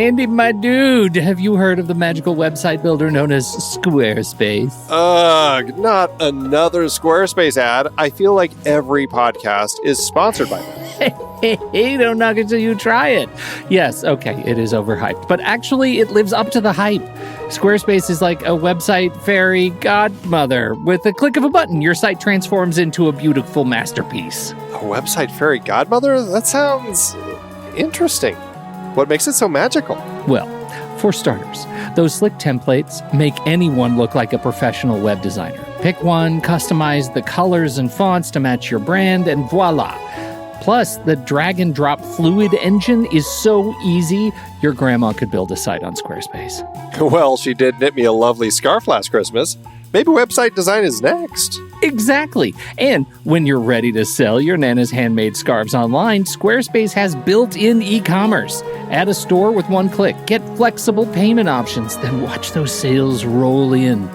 Andy, my dude, have you heard of the magical website builder known as Squarespace? Ugh, not another Squarespace ad. I feel like every podcast is sponsored by them. Hey, don't knock it till you try it. Yes, okay, it is overhyped, but actually it lives up to the hype. Squarespace is like a website fairy godmother. With a click of a button, your site transforms into a beautiful masterpiece. A website fairy godmother? That sounds interesting. What makes it so magical? Well, for starters, those slick templates make anyone look like a professional web designer. Pick one, customize the colors and fonts to match your brand, and voila. Plus, the drag and drop fluid engine is so easy, your grandma could build a site on Squarespace. Well, she did knit me a lovely scarf last Christmas. Maybe website design is next. Exactly. And when you're ready to sell your Nana's handmade scarves online, Squarespace has built-in e-commerce. Add a store with one click. Get flexible payment options. Then watch those sales roll in.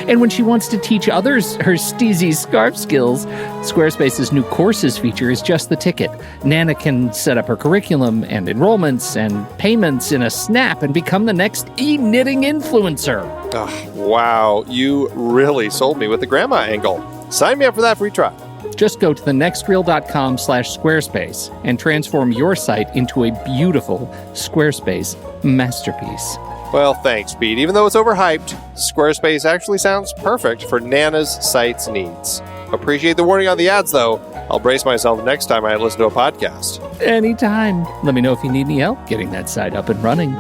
And when she wants to teach others her steezy scarf skills, Squarespace's new courses feature is just the ticket. Nana can set up her curriculum and enrollments and payments in a snap and become the next e-knitting influencer. Oh, wow, you really sold me with the grandma angle. Sign me up for that free trial. Just go to thenextreel.com/Squarespace and transform your site into a beautiful Squarespace masterpiece. Well, thanks, Pete. Even though it's overhyped, Squarespace actually sounds perfect for Nana's site's needs. Appreciate the warning on the ads, though. I'll brace myself next time I listen to a podcast. Anytime. Let me know if you need any help getting that site up and running.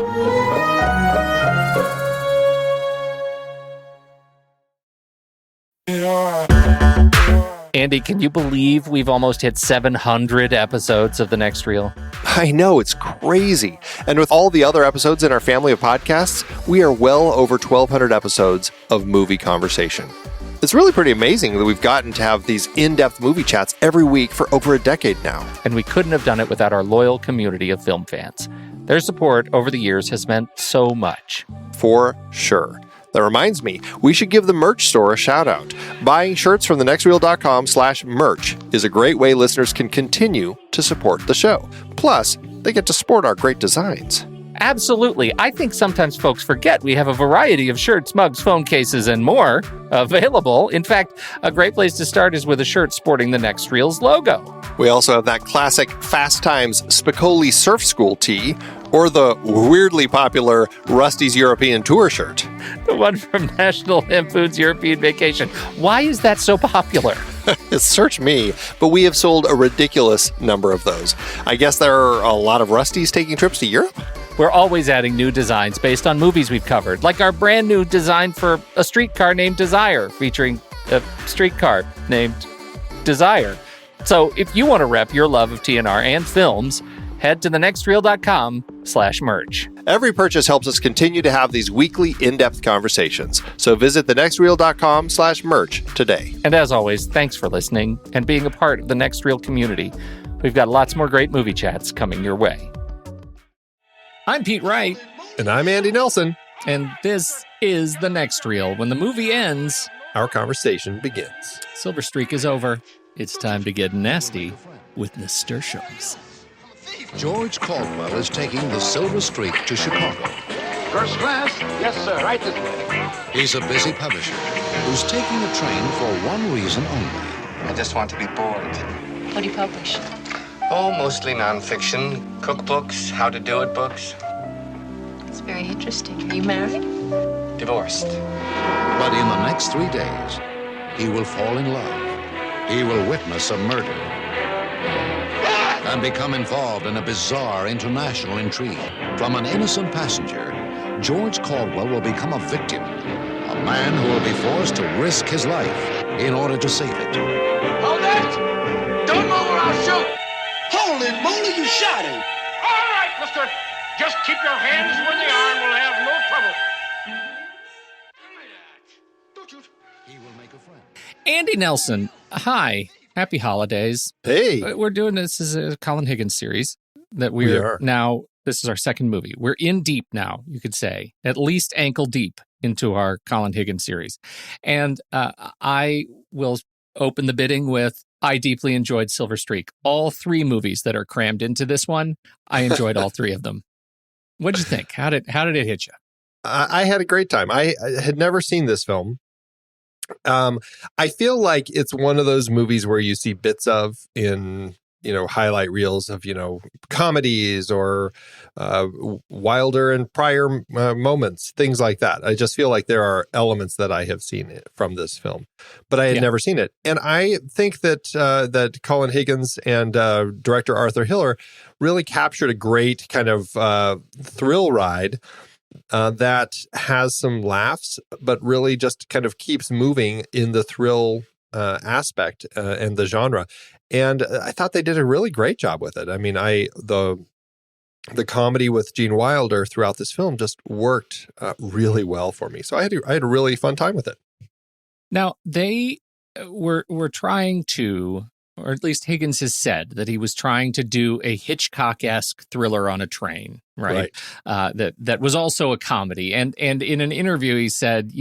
Andy, can you believe we've almost hit 700 episodes of The Next Reel? I know, it's crazy. And with all the other episodes in our family of podcasts, we are well over 1,200 episodes of movie conversation. It's really pretty amazing that we've gotten to have these in-depth movie chats every week for over a decade now. And we couldn't have done it without our loyal community of film fans. Their support over the years has meant so much. For sure. That reminds me, we should give the merch store a shout out. Buying shirts from thenextreel.com/merch is a great way listeners can continue to support the show. Plus, they get to sport our great designs. Absolutely. I think sometimes folks forget we have a variety of shirts, mugs, phone cases, and more available. In fact, a great place to start is with a shirt sporting the Next Reel's logo. We also have that classic Fast Times Spicoli Surf School tee, or the weirdly popular Rusty's European Tour shirt. The one from National Lampoon's European Vacation. Why is that so popular? Search me, but we have sold a ridiculous number of those. I guess there are a lot of Rustys taking trips to Europe? We're always adding new designs based on movies we've covered, like our brand new design for a streetcar named Desire, featuring a streetcar named Desire. So if you want to rep your love of TNR and films, head to thenextreel.com/merch. Every purchase helps us continue to have these weekly in-depth conversations. So visit thenextreel.com/merch today. And as always, thanks for listening and being a part of the Next Reel community. We've got lots more great movie chats coming your way. I'm Pete Wright. And I'm Andy Nelson. And this is The Next Reel. When the movie ends, our conversation begins. Silver Streak is over. It's time to get nasty with nasturtiums. George Caldwell is taking the Silver Streak to Chicago. First class? Yes, sir. Right this way. He's a busy publisher who's taking the train for one reason only. I just want to be bored. What do you publish? Oh, mostly nonfiction. Cookbooks, how-to-do-it books. It's very interesting. Are you married? Divorced. But in the next 3 days, he will fall in love. He will witness a murder and become involved in a bizarre international intrigue. From an innocent passenger, George Caldwell will become a victim, a man who will be forced to risk his life in order to save it. Hold it! Don't move or I'll shoot! Holy moly, you shot him! All right, mister. Just keep your hands where they are and we'll have no trouble. He will make a friend. Andy Nelson, hi. Happy holidays. Hey. We're doing this as a Colin Higgins series that We we're are. now, this is our second movie. We're in deep now, you could say, at least ankle deep into our Colin Higgins series. And I will open the bidding with, I deeply enjoyed Silver Streak. All three movies that are crammed into this one, I enjoyed all three of them. What'd you think? How did it hit you? I had a great time. I had never seen this film. I feel like it's one of those movies where you see bits of in, highlight reels of, comedies or Wilder and Pryor moments, things like that. I just feel like there are elements that I have seen from this film, but I had never seen it. And I think that Colin Higgins and director Arthur Hiller really captured a great kind of thrill ride that has some laughs, but really just kind of keeps moving in the thrill aspect and the genre. And I thought they did a really great job with it. I mean, the comedy with Gene Wilder throughout this film just worked really well for me. So I had a really fun time with it. Now, they were trying to, or at least Higgins has said that he was trying to do a Hitchcock-esque thriller on a train, right? That was also a comedy. And in an interview, he said,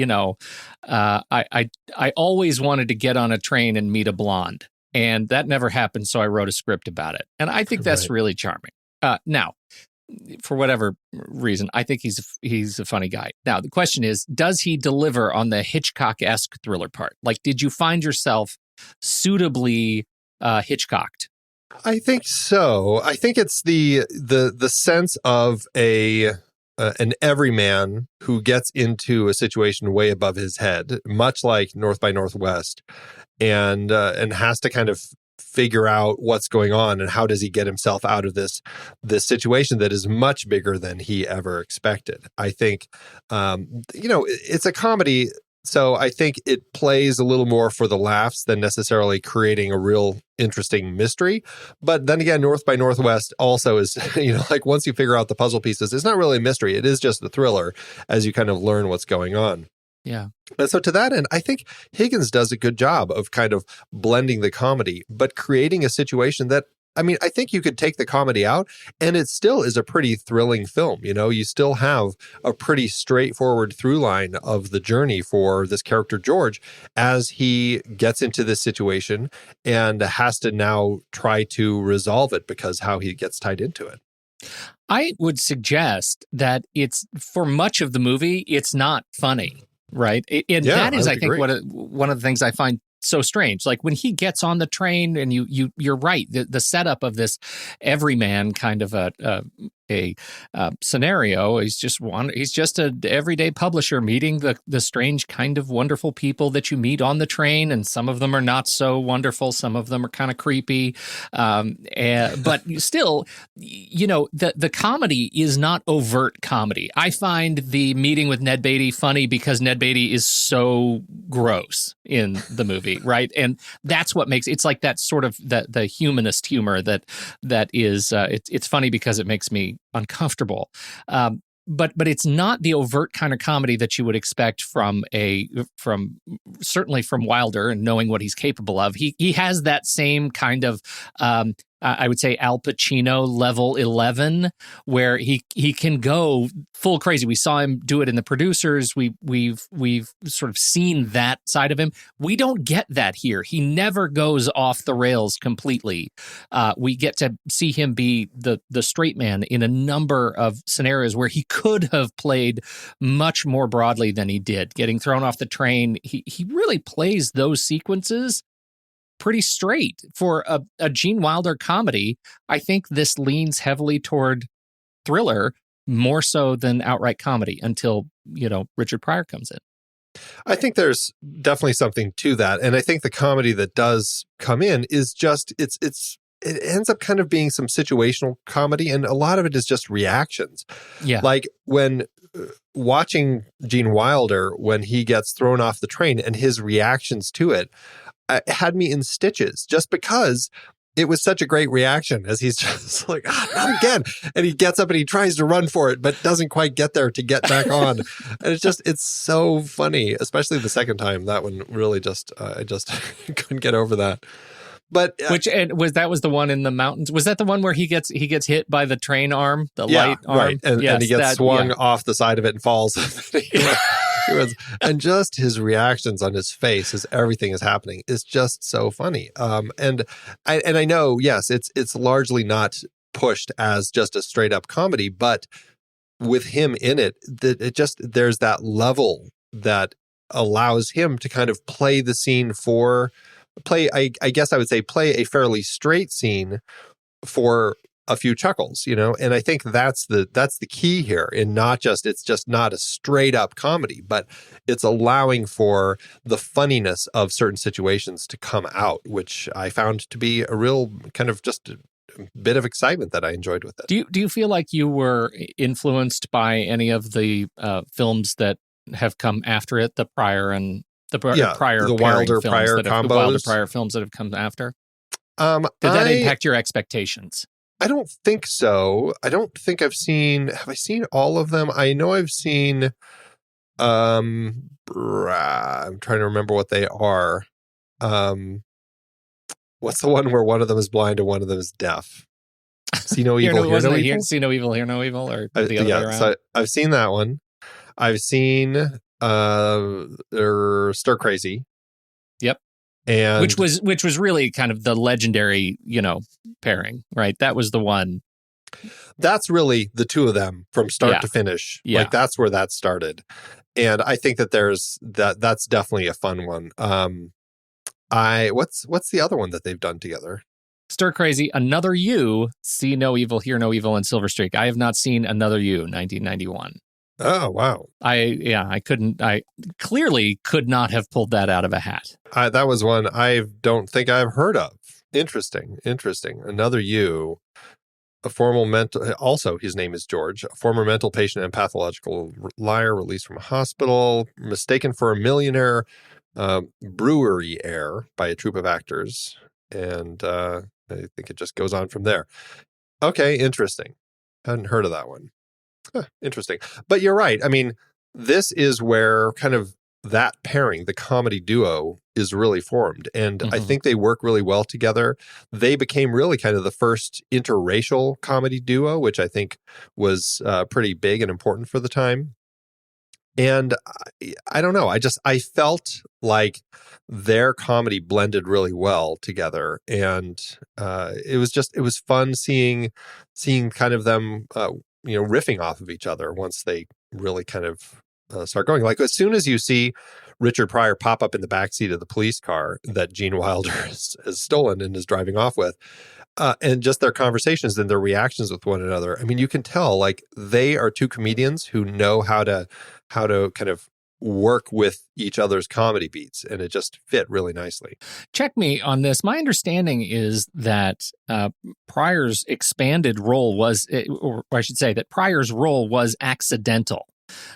I always wanted to get on a train and meet a blonde, and that never happened. So I wrote a script about it, and I think that's really charming. Now, for whatever reason, I think he's a funny guy. Now, the question is, does he deliver on the Hitchcock-esque thriller part? Like, did you find yourself suitably Hitchcocked? I think so. I think it's the sense of an everyman who gets into a situation way above his head, much like North by Northwest, and has to kind of figure out what's going on and how does he get himself out of this situation that is much bigger than he ever expected. I think it's a comedy. So I think it plays a little more for the laughs than necessarily creating a real interesting mystery. But then again, North by Northwest also is, like once you figure out the puzzle pieces, it's not really a mystery. It is just a thriller as you kind of learn what's going on. Yeah. And so to that end, I think Higgins does a good job of kind of blending the comedy, but creating a situation that, I think you could take the comedy out and it still is a pretty thrilling film. You still have a pretty straightforward through line of the journey for this character, George, as he gets into this situation and has to now try to resolve it because how he gets tied into it. I would suggest that it's, for much of the movie, it's not funny, right? And that is, I think, one of the things I find so strange. Like when he gets on the train, and you're right, the setup of this everyman kind of a scenario. He's just an everyday publisher meeting the strange kind of wonderful people that you meet on the train, and some of them are not so wonderful, some of them are kind of creepy, but still, the comedy is not overt comedy. I find the meeting with Ned Beatty funny because Ned Beatty is so gross in the movie, right? And that's what makes it's like that sort of the humanist humor that is it's funny because it makes me uncomfortable. But it's not the overt kind of comedy that you would expect from certainly from Wilder, and knowing what he's capable of. He has that same kind of I would say Al Pacino level 11, where he can go full crazy. We saw him do it in The Producers. We've sort of seen that side of him. We don't get that here. He never goes off the rails completely. We get to see him be the straight man in a number of scenarios where he could have played much more broadly than he did. Getting thrown off the train, he really plays those sequences pretty straight. For a Gene Wilder comedy, I think this leans heavily toward thriller more so than outright comedy until, Richard Pryor comes in. I think there's definitely something to that. And I think the comedy that does come in is just, it ends up kind of being some situational comedy, and a lot of it is just reactions. Yeah. Like when watching Gene Wilder, when he gets thrown off the train and his reactions to it, had me in stitches, just because it was such a great reaction, as he's just like, not again. And he gets up and he tries to run for it, but doesn't quite get there to get back on. And it's so funny, especially the second time. That one really I just couldn't get over that. But that was the one in the mountains? Was that the one where he gets hit by the train arm, the light arm? Right. And he gets swung off the side of it and falls. And just his reactions on his face as everything is happening is just so funny. And I know, yes, it's largely not pushed as just a straight up comedy, but with him in it, that it just, there's that level that allows him to kind of play the scene I guess I would say play a fairly straight scene for a few chuckles, and I think that's the key here, in it's just not a straight up comedy, but it's allowing for the funniness of certain situations to come out, which I found to be a real kind of just a bit of excitement that I enjoyed with it. Do you feel like you were influenced by any of the films that have come after it, the Pryor and the Pryor, the Wilder-Pryor combos, the Wilder-Pryor films that have come after? Did that impact your expectations? I don't think so. I don't think have I seen all of them? I know I've seen, I'm trying to remember what they are. What's the one where one of them is blind and one of them is deaf? See no evil, hear no evil? See no evil, hear no evil, or the other way around? So I've seen that one. I've seen Stir Crazy. Yep. And which was really kind of the legendary, pairing, right? That was the one. That's really the two of them from start to finish. Yeah. Like that's where that started. And I think that that's definitely a fun one. What's the other one that they've done together? Stir Crazy, Another You, See No Evil, Hear No Evil, and Silver Streak. I have not seen Another You, 1991. Oh, wow. I clearly could not have pulled that out of a hat. That was one I don't think I've heard of. Interesting. Another You, also his name is George, a former mental patient and pathological liar released from a hospital, mistaken for a millionaire, brewery heir by a troupe of actors. And I think it just goes on from there. Okay, interesting. Hadn't heard of that one. Interesting. But you're right. I mean, this is where kind of that pairing, the comedy duo, is really formed. And I think they work really well together. They became really kind of the first interracial comedy duo, which I think was pretty big and important for the time. And I don't know. I felt like their comedy blended really well together. And it was fun seeing kind of them, riffing off of each other once they really kind of start going. Like as soon as you see Richard Pryor pop up in the backseat of the police car that Gene Wilder has stolen and is driving off with, and just their conversations and their reactions with one another. I mean, you can tell like they are two comedians who know how to kind of work with each other's comedy beats, and it just fit really nicely. Check me on this. My understanding is that Pryor's expanded role was, or I should say that Pryor's role was accidental.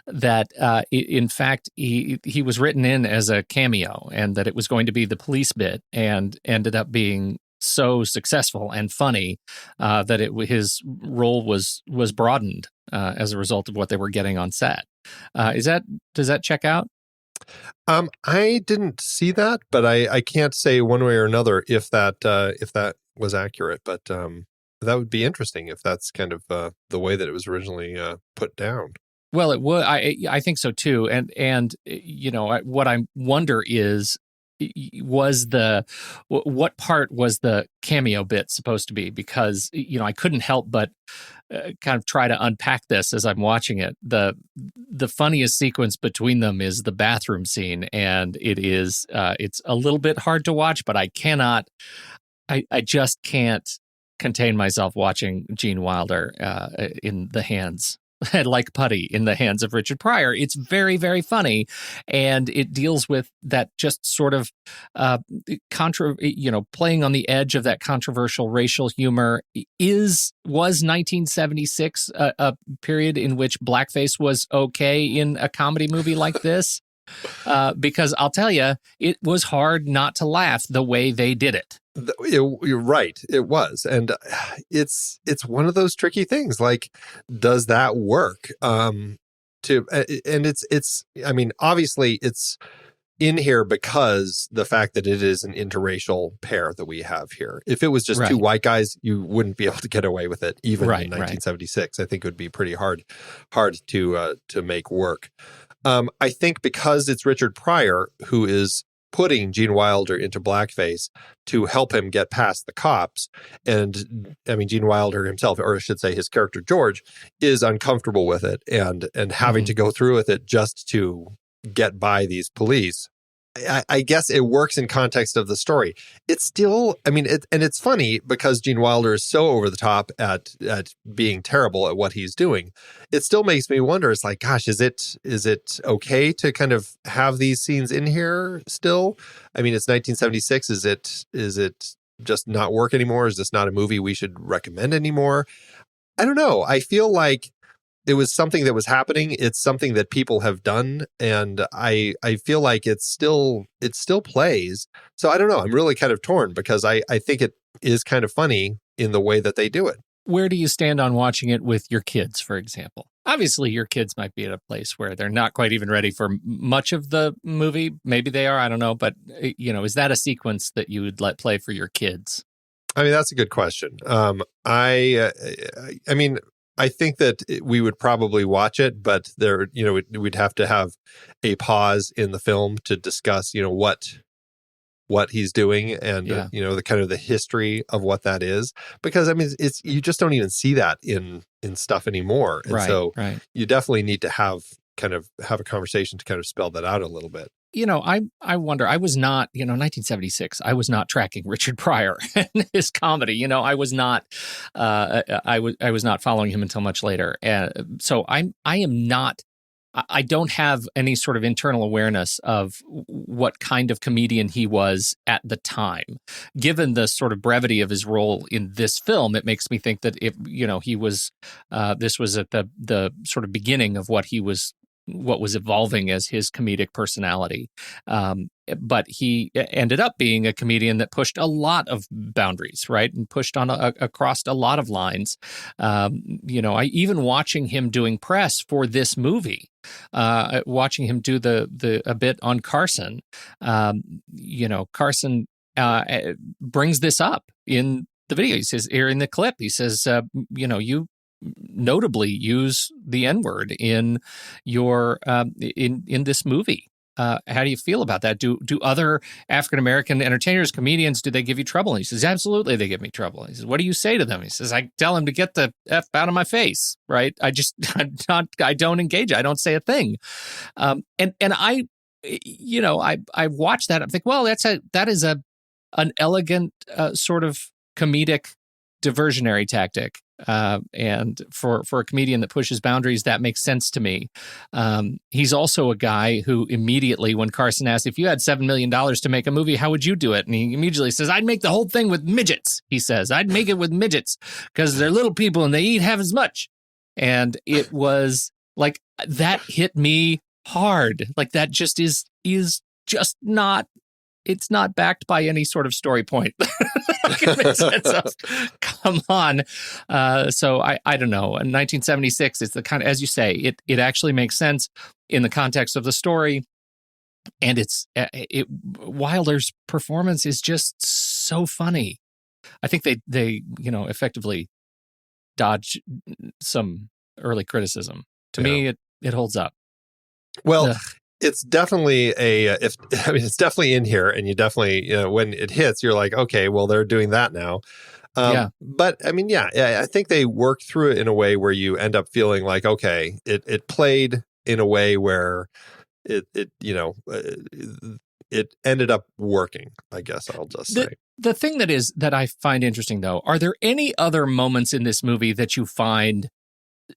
That in fact he was written in as a cameo, and that it was going to be the police bit, and ended up being so successful and funny that his role was broadened as a result of what they were getting on set. Does that check out? I didn't see that, but I can't say one way or another if that was accurate. But that would be interesting if that's kind of the way that it was originally put down. Well, it would. I think so too. And what I wonder is, what part was the cameo bit supposed to be? Because I couldn't help but kind of try to unpack this as I'm watching it. The funniest sequence between them is the bathroom scene, and it's a little bit hard to watch, but I just can't contain myself watching Gene Wilder in the hands. Like putty in the hands of Richard Pryor. It's very, very funny, and it deals with that just sort of playing on the edge of that controversial racial humor. Was 1976 a period in which blackface was okay in a comedy movie like this? Because I'll tell you, it was hard not to laugh the way they did it. You're right. It was. And it's one of those tricky things. Like, does that work? Obviously it's in here because the fact that it is an interracial pair that we have here. If it was just two white guys, you wouldn't be able to get away with it even in 1976. I think it would be pretty hard to make work. I think because it's Richard Pryor who is putting Gene Wilder into blackface to help him get past the cops. And I mean, Gene Wilder himself, or I should say his character George, is uncomfortable with it and having to go through with it just to get by these police. I guess it works in context of the story. It's still, I mean, and it's funny because Gene Wilder is so over the top at being terrible at what he's doing. It still makes me wonder. It's like, gosh, is it okay to kind of have these scenes in here still? I mean, it's 1976. Is it just not work anymore? Is this not a movie we should recommend anymore? I don't know. I feel like it was something that was happening. It's something that people have done. And I feel like it still plays. So I don't know. I'm really kind of torn because I think it is kind of funny in the way that they do it. Where do you stand on watching it with your kids, for example? Obviously, your kids might be at a place where they're not quite even ready for much of the movie. Maybe they are. I don't know. But, is that a sequence that you would let play for your kids? I mean, that's a good question. I mean, I think that we would probably watch it, but there, we'd have to have a pause in the film to discuss, what he's doing and, the kind of the history of what that is. Because, I mean, you just don't even see that in stuff anymore. And so you definitely need to have a conversation to kind of spell that out a little bit. I wonder, I was not, 1976, I was not tracking Richard Pryor and his comedy. I was not, I was not following him until much later. So I don't have any sort of internal awareness of what kind of comedian he was at the time. Given the sort of brevity of his role in this film, it makes me think that he was, this was at the sort of beginning of what was evolving as his comedic personality. But he ended up being a comedian that pushed a lot of boundaries, right? And pushed on across a lot of lines. I even watching him doing press for this movie, watching him do a bit on Carson, Carson brings this up in the video. He says, here in the clip, he says, you notably use the N-word in your in this movie. How do you feel about that? Do other African-American entertainers, comedians, do they give you trouble? And he says, absolutely, they give me trouble. He says, what do you say to them? He says, I tell them to get the F out of my face, right? I don't engage. I don't say a thing. And I watch that. I'm thinking, well, that is an elegant sort of comedic diversionary tactic. And for a comedian that pushes boundaries, that makes sense to me. He's also a guy who immediately, when Carson asked, if you had $7 million to make a movie, how would you do it? And he immediately says, I'd make the whole thing with midgets. He says, I'd make it with midgets because they're little people and they eat half as much. And it was like, that hit me hard. Like that just is just not, it's not backed by any sort of story point. Come on. So I don't know. In 1976, it's the kind of, as you say, it actually makes sense in the context of the story. And Wilder's performance is just so funny. I think they effectively dodge some early criticism. To me, it holds up. Well, it's definitely it's definitely in here, and you definitely, when it hits, you're like, okay, well, they're doing that now. But I mean, I think they worked through it in a way where you end up feeling like, okay, it played in a way where it ended up working, I guess I'll just say. The thing that I find interesting, though, are there any other moments in this movie that you find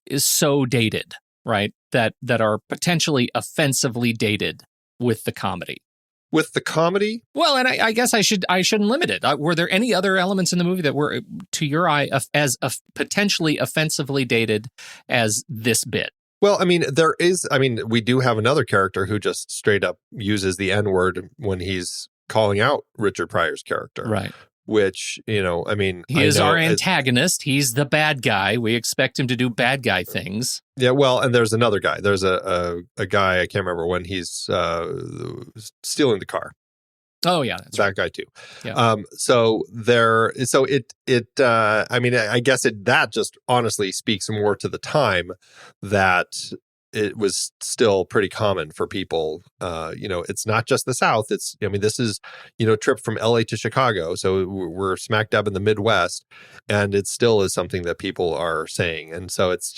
is so dated, right? That are potentially offensively dated with the comedy. With the comedy? Well, and I guess I shouldn't limit it. Were there any other elements in the movie that were, to your eye, as potentially offensively dated as this bit? Well, I mean, we do have another character who just straight up uses the N-word when he's calling out Richard Pryor's character. Right. Which, he is our antagonist. He's the bad guy. We expect him to do bad guy things. Yeah, well, and there's another guy. There's a guy, I can't remember, when he's stealing the car. Oh yeah, that's that right. guy too. Yeah. I guess that just honestly speaks more to the time that it was still pretty common for people. It's not just the South. This is, trip from LA to Chicago. So we're smack dab in the Midwest, and it still is something that people are saying. And so it's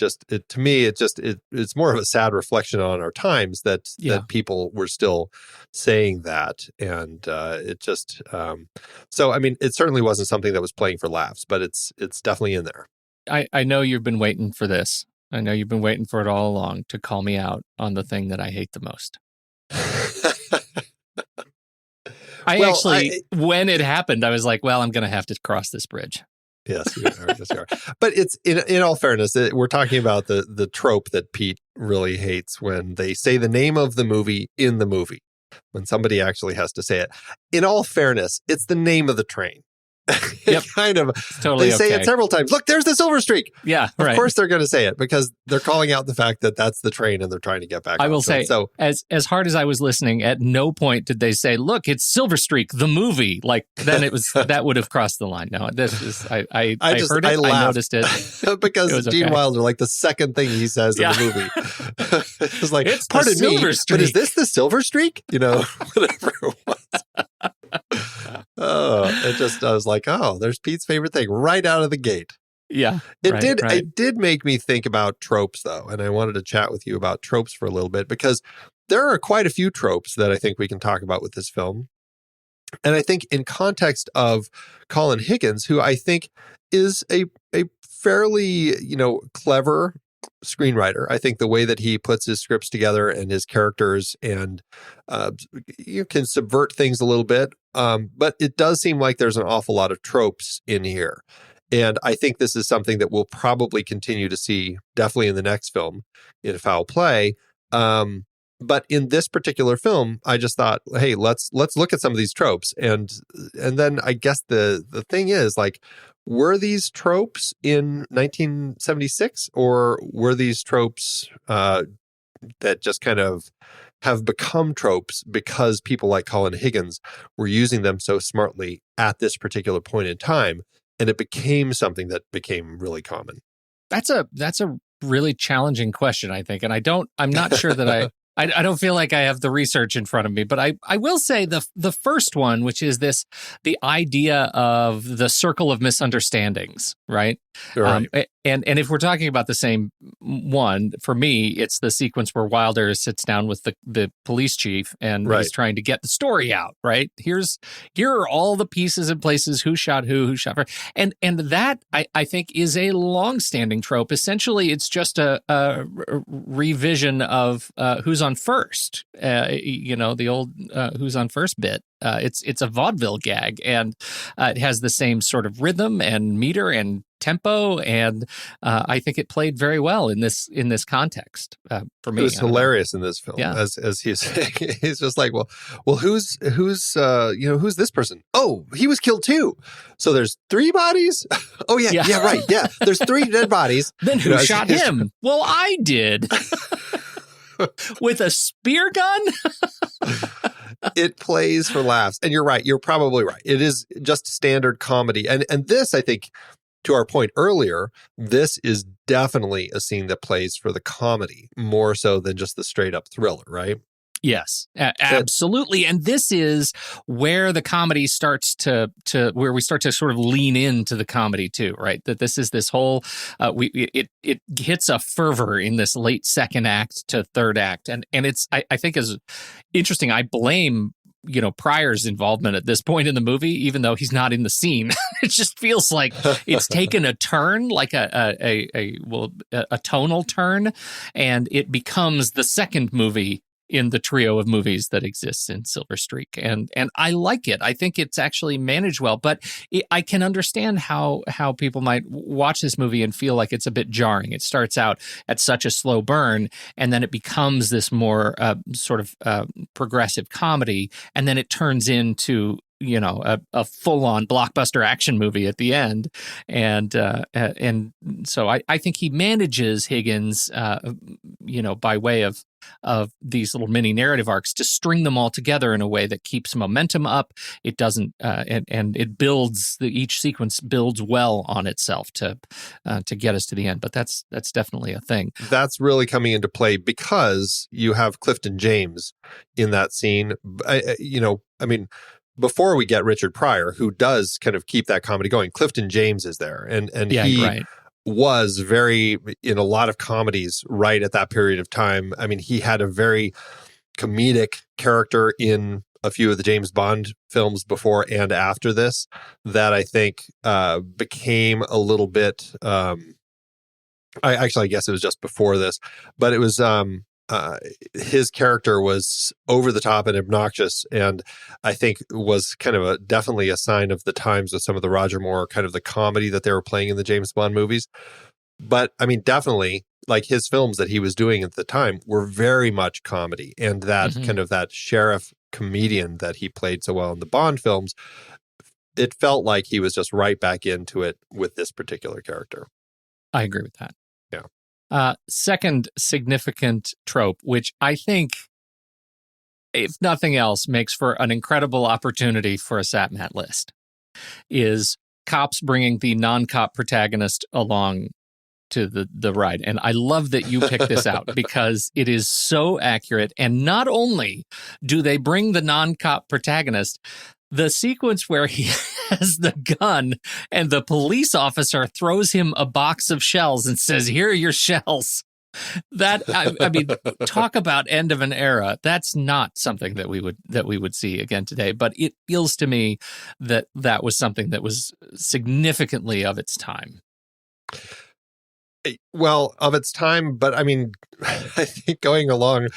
more of a sad reflection on our times that people were still saying that. And it certainly wasn't something that was playing for laughs, but it's definitely in there. I know you've been waiting for this. I know you've been waiting for it all along to call me out on the thing that I hate the most. When it happened, I was like, well, I'm going to have to cross this bridge. Yes, you are. But it's in all fairness, we're talking about the trope that Pete really hates when they say the name of the movie in the movie, when somebody actually has to say it. In all fairness, it's the name of the train. Yep. Kind of. Totally. They say it several times. Look, there's the Silver Streak. Yeah, right. Of course they're going to say it because they're calling out the fact that that's the train and they're trying to get back. I will say, so as hard as I was listening, at no point did they say, "Look, it's Silver Streak, the movie." Like then it was that would have crossed the line. No, this is I heard it. I noticed it because Gene Wilder, like the second thing he says in the movie, it's like, it's "Pardon me, Streak. but is this the Silver Streak?" Whatever it was. I was like, oh, there's Pete's favorite thing right out of the gate. Yeah. It did make me think about tropes, though. And I wanted to chat with you about tropes for a little bit because there are quite a few tropes that I think we can talk about with this film. And I think in context of Colin Higgins, who I think is a fairly, clever screenwriter. I think the way that he puts his scripts together and his characters and you can subvert things a little bit. But it does seem like there's an awful lot of tropes in here. And I think this is something that we'll probably continue to see definitely in the next film, in Foul Play. But in this particular film, I just thought, hey, let's look at some of these tropes. And then I guess the thing is, like, were these tropes in 1976 or were these tropes that just kind of have become tropes because people like Colin Higgins were using them so smartly at this particular point in time, and it became something that became really common? That's a really challenging question, I think. And I'm not sure that I don't feel like I have the research in front of me, but I will say the first one, which is the idea of the circle of misunderstandings, right? Right. And if we're talking about the same one, for me, it's the sequence where Wilder sits down with the police chief and he's trying to get the story out, right? Here are all the pieces and places, who shot who shot her. And that, I think, is a long-standing trope. Essentially, it's just a revision of Who's on First, the old Who's on First bit. It's a vaudeville gag, and it has the same sort of rhythm and meter and tempo, and I think it played very well in this context for me. It was hilarious in this film, as he's saying. He's just like, well, who's this person? Oh, he was killed too. So there's 3 bodies. Oh yeah, right, yeah. There's 3 dead bodies. Then who shot him? Well, I did. With a spear gun? It plays for laughs. And you're right. You're probably right. It is just standard comedy. And this, I think, to our point earlier, this is definitely a scene that plays for the comedy more so than just the straight up thriller, right? Yes, absolutely. And this is where the comedy starts to where we start to sort of lean into the comedy too, right? That this is this whole, it hits a fervor in this late second act to third act. And it's, I think is interesting. I blame, Pryor's involvement at this point in the movie, even though he's not in the scene. It just feels like it's taken a turn, like a tonal turn, and it becomes the second movie in the trio of movies that exists in Silver Streak. And I like it. I think it's actually managed well, but I can understand how people might watch this movie and feel like it's a bit jarring. It starts out at such a slow burn, and then it becomes this more sort of progressive comedy, and then it turns into a full-on blockbuster action movie at the end. And so I think he manages Higgins, by way of of these little mini narrative arcs to string them all together in a way that keeps momentum up. It doesn't, and it builds, each sequence builds well on itself to get us to the end. But that's definitely a thing. That's really coming into play because you have Clifton James in that scene. Before we get Richard Pryor, who does kind of keep that comedy going, Clifton James is there. And he was very, in a lot of comedies right at that period of time. I mean, he had a very comedic character in a few of the James Bond films before and after this that I think became a little bit... I guess it was just before this, but it was... his character was over the top and obnoxious, and I think was kind of definitely a sign of the times with some of the Roger Moore kind of the comedy that they were playing in the James Bond movies. But I mean, definitely, like his films that he was doing at the time were very much comedy, and that kind of that sheriff comedian that he played so well in the Bond films, it felt like he was just right back into it with this particular character. I agree with that. Yeah. Second significant trope, which I think, if nothing else, makes for an incredible opportunity for a Satmat list, is cops bringing the non-cop protagonist along to the ride. And I love that you picked this out because it is so accurate. And not only do they bring the non-cop protagonist, the sequence where he has the gun and the police officer throws him a box of shells and says, "Here are your shells." That I mean, talk about end of an era. That's not something that we would see again today. But it feels to me that was something that was significantly of its time. Well, of its time, but I mean, I think going along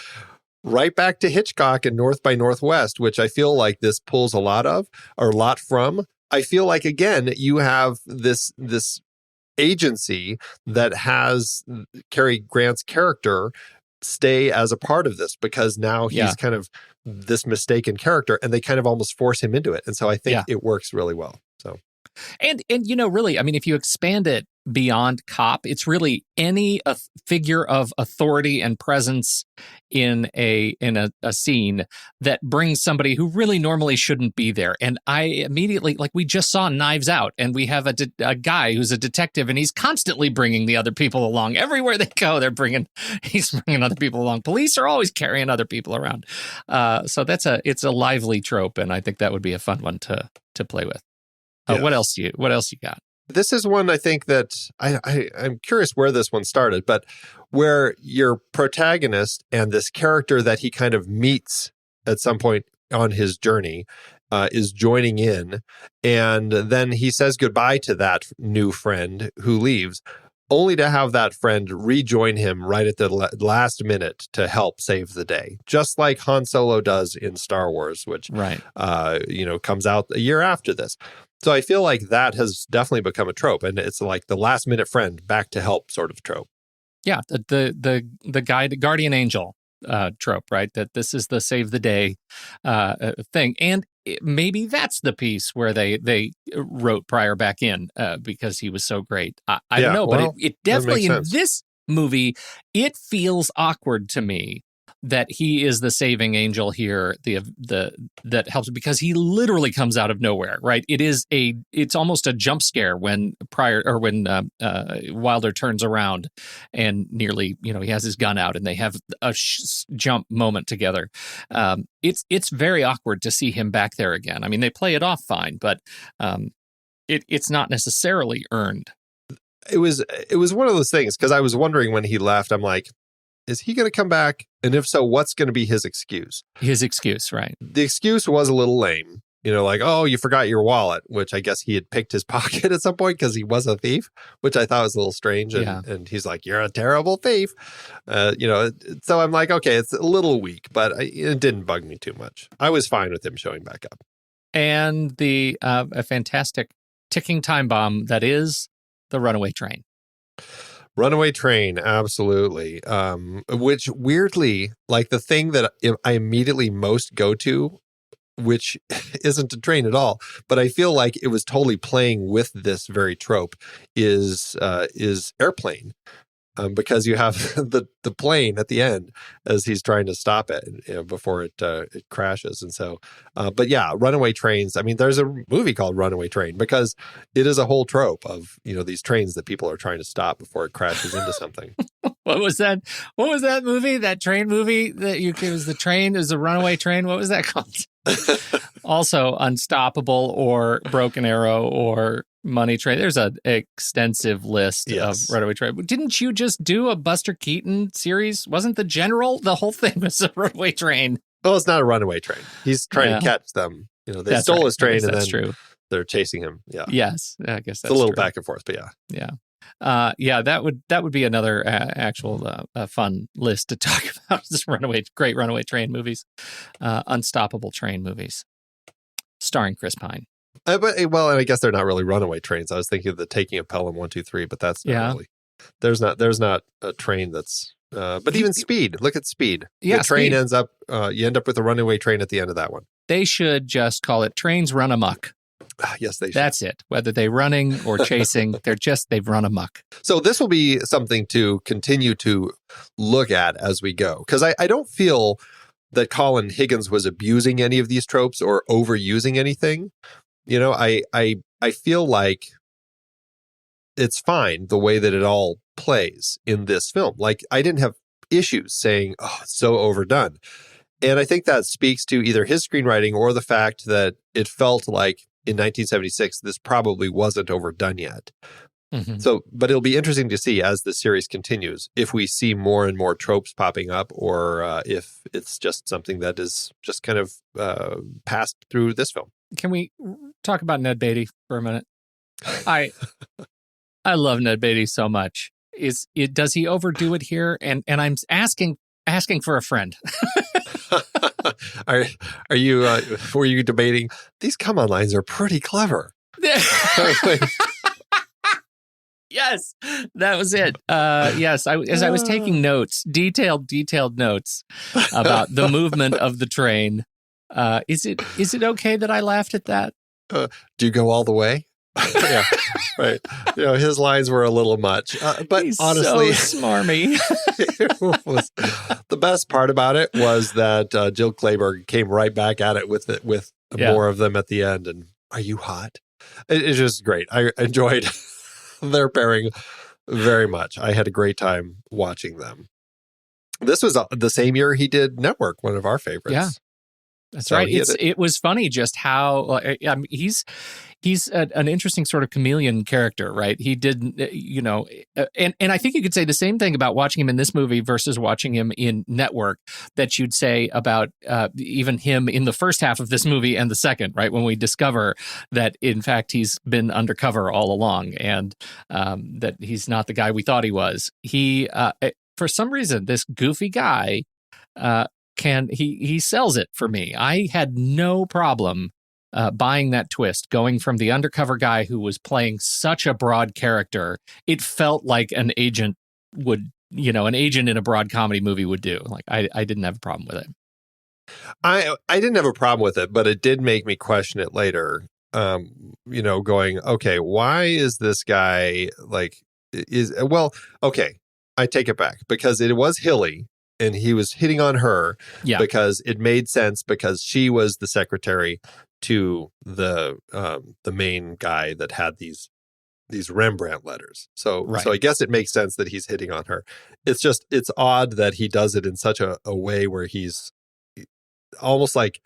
right back to Hitchcock and North by Northwest, which I feel like this pulls a lot from. I feel like, again, you have this agency that has Cary Grant's character stay as a part of this because now he's kind of this mistaken character, and they kind of almost force him into it. And so I think it works really well. So, and really, I mean, if you expand it beyond cop, it's really any figure of authority and presence in a scene that brings somebody who really normally shouldn't be there. And I immediately, like, we just saw Knives Out, and we have a guy who's a detective, and he's constantly bringing the other people along. Everywhere they go, he's bringing other people along. Police are always carrying other people around. So it's a lively trope, and I think that would be a fun one to play with. What else you got? This is one I think that I'm curious where this one started, but where your protagonist and this character that he kind of meets at some point on his journey is joining in, and then he says goodbye to that new friend who leaves, only to have that friend rejoin him right at the last minute to help save the day, just like Han Solo does in Star Wars, which comes out a year after this. So I feel like that has definitely become a trope, and it's like the last minute friend back to help sort of trope. Yeah, the guardian angel trope, right? That this is the save the day thing, and maybe that's the piece where they wrote Pryor back in because he was so great. I don't know, but it definitely in this movie it feels awkward to me that he is the saving angel here, that helps, because he literally comes out of nowhere, right? It's almost a jump scare when Wilder turns around and nearly, he has his gun out and they have a jump moment together. It's very awkward to see him back there again. I mean, they play it off fine, but it's not necessarily earned. It was one of those things, because I was wondering when he left, I'm like, is he going to come back? And if so, what's going to be his excuse? His excuse, right. The excuse was a little lame. Like, oh, you forgot your wallet, which I guess he had picked his pocket at some point because he was a thief, which I thought was a little strange. And he's like, you're a terrible thief. So I'm like, okay, it's a little weak, but it didn't bug me too much. I was fine with him showing back up. And a fantastic ticking time bomb that is the runaway train. Runaway train, absolutely. Which weirdly, like the thing that I immediately most go to, which isn't a train at all, but I feel like it was totally playing with this very trope, is Airplane. because you have the plane at the end as he's trying to stop it before it crashes. And so, but yeah, runaway trains. I mean, there's a movie called Runaway Train because it is a whole trope of, these trains that people are trying to stop before it crashes into something. What was that? What was that movie? That train movie it was the train, it was a runaway train. What was that called? Also Unstoppable or Broken Arrow or Money Train. There's an extensive list of runaway train. Didn't you just do a Buster Keaton series? Wasn't The General? The whole thing was a runaway train. Well, it's not a runaway train. He's trying to catch them. They stole his train and then they're chasing him. Yeah. Yes. I guess that's it's a little true. back and forth, but yeah. Yeah. That would be another actual fun list to talk about. Just great runaway train movies, unstoppable train movies, starring Chris Pine. And I guess they're not really runaway trains. I was thinking of the Taking of Pelham 1, 2, 3, but that's not really. There's not a train that's. But even Speed. Look at Speed. Yeah, the train Speed. ends up. You end up with a runaway train at the end of that one. They should just call it Trains Run Amok. Yes, they should. That's it. Whether they're running or chasing, they've run amok. So this will be something to continue to look at as we go. Because I don't feel that Colin Higgins was abusing any of these tropes or overusing anything. I feel like it's fine the way that it all plays in this film. Like, I didn't have issues saying, oh, it's so overdone. And I think that speaks to either his screenwriting or the fact that it felt like in 1976, this probably wasn't overdone yet. Mm-hmm. So, but it'll be interesting to see as the series continues, if we see more and more tropes popping up or if it's just something that is just kind of passed through this film. Can we talk about Ned Beatty for a minute? I love Ned Beatty so much. Does he overdo it here? And I'm asking for a friend. Are you were you debating these come on lines are pretty clever? Yes, that was it. Yes, as I was taking notes, detailed notes about the movement of the train. Is it okay that I laughed at that? Do you go all the way? Yeah, right. His lines were a little much, but He's honestly, so smarmy. The best part about it was that Jill Clayburgh came right back at it with more of them at the end. And are you hot? It's just great. I enjoyed their pairing very much. I had a great time watching them. This was the same year he did Network, one of our favorites. Yeah. That's right. It was funny just how he's an interesting sort of chameleon character, right? He did, and I think you could say the same thing about watching him in this movie versus watching him in Network that you'd say about even him in the first half of this movie and the second, right? When we discover that, in fact, he's been undercover all along and that he's not the guy we thought he was. He, for some reason, this goofy guy, he sells it for me. I had no problem buying that twist, going from the undercover guy who was playing such a broad character. It felt like an agent would, an agent in a broad comedy movie would do. Like I didn't have a problem with it. I didn't have a problem with it, but it did make me question it later. Going, okay, why is this guy okay, I take it back because it was Hilly. And he was hitting on her because it made sense because she was the secretary to the main guy that had these Rembrandt letters. So I guess it makes sense that he's hitting on her. It's odd that he does it in such a way where he's almost like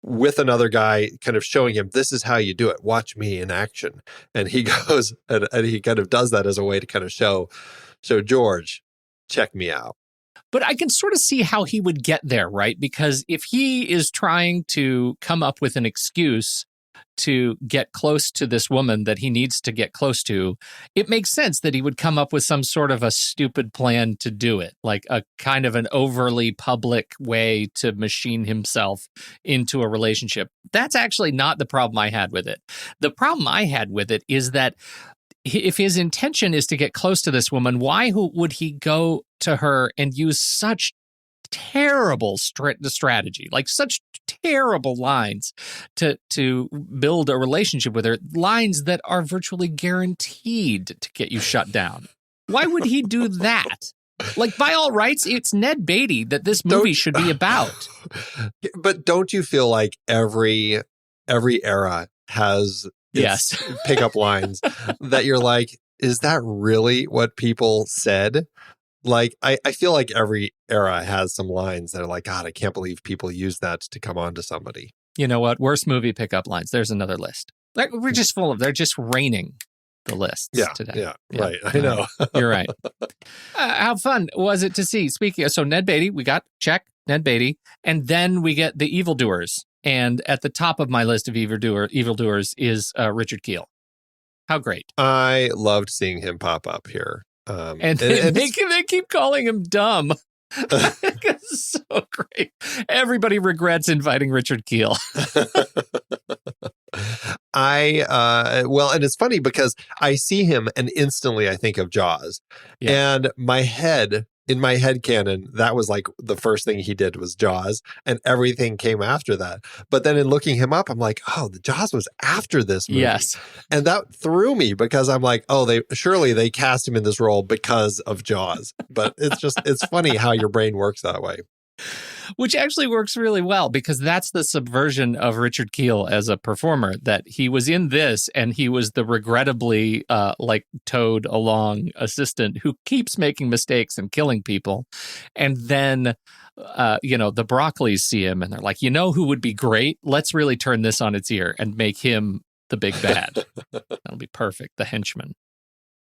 with another guy kind of showing him, this is how you do it. Watch me in action. And he goes and he kind of does that as a way to kind of show George, check me out. But I can sort of see how he would get there, right? Because if he is trying to come up with an excuse to get close to this woman that he needs to get close to, it makes sense that he would come up with some sort of a stupid plan to do it, like a kind of an overly public way to machine himself into a relationship. That's actually not the problem I had with it. The problem I had with it is that if his intention is to get close to this woman, why would he go to her and use such terrible strategy, like such terrible lines to build a relationship with her, lines that are virtually guaranteed to get you shut down? Why would he do that? Like, by all rights, it's Ned Beatty that this movie should be about. But don't you feel like every era has its pickup lines that you're like, is that really what people said? Like, I feel like every era has some lines that are like, God, I can't believe people use that to come on to somebody. You know what? Worst movie pickup lines. There's another list. Like, we're just full of, they're just raining the lists today. Yeah, right. I know. You're right. How fun was it to see? Speaking of, so Ned Beatty, we got, check, Ned Beatty. And then we get the evildoers. And at the top of my list of evildoers is Richard Kiel. How great. I loved seeing him pop up here. And they keep calling him dumb. It's so great. Everybody regrets inviting Richard Kiel. Well, and it's funny because I see him and instantly I think of Jaws. Yeah. And in my head canon, that was like the first thing he did was Jaws, and everything came after that. But then in looking him up, I'm like, oh, the Jaws was after this movie. Yes. And that threw me because I'm like, oh, they cast him in this role because of Jaws. But it's funny how your brain works that way. Which actually works really well because that's the subversion of Richard Kiel as a performer, that he was in this and he was the regrettably towed along assistant who keeps making mistakes and killing people. And then, the Broccolis see him and they're like, you know who would be great? Let's really turn this on its ear and make him the big bad. That'll be perfect. The henchman.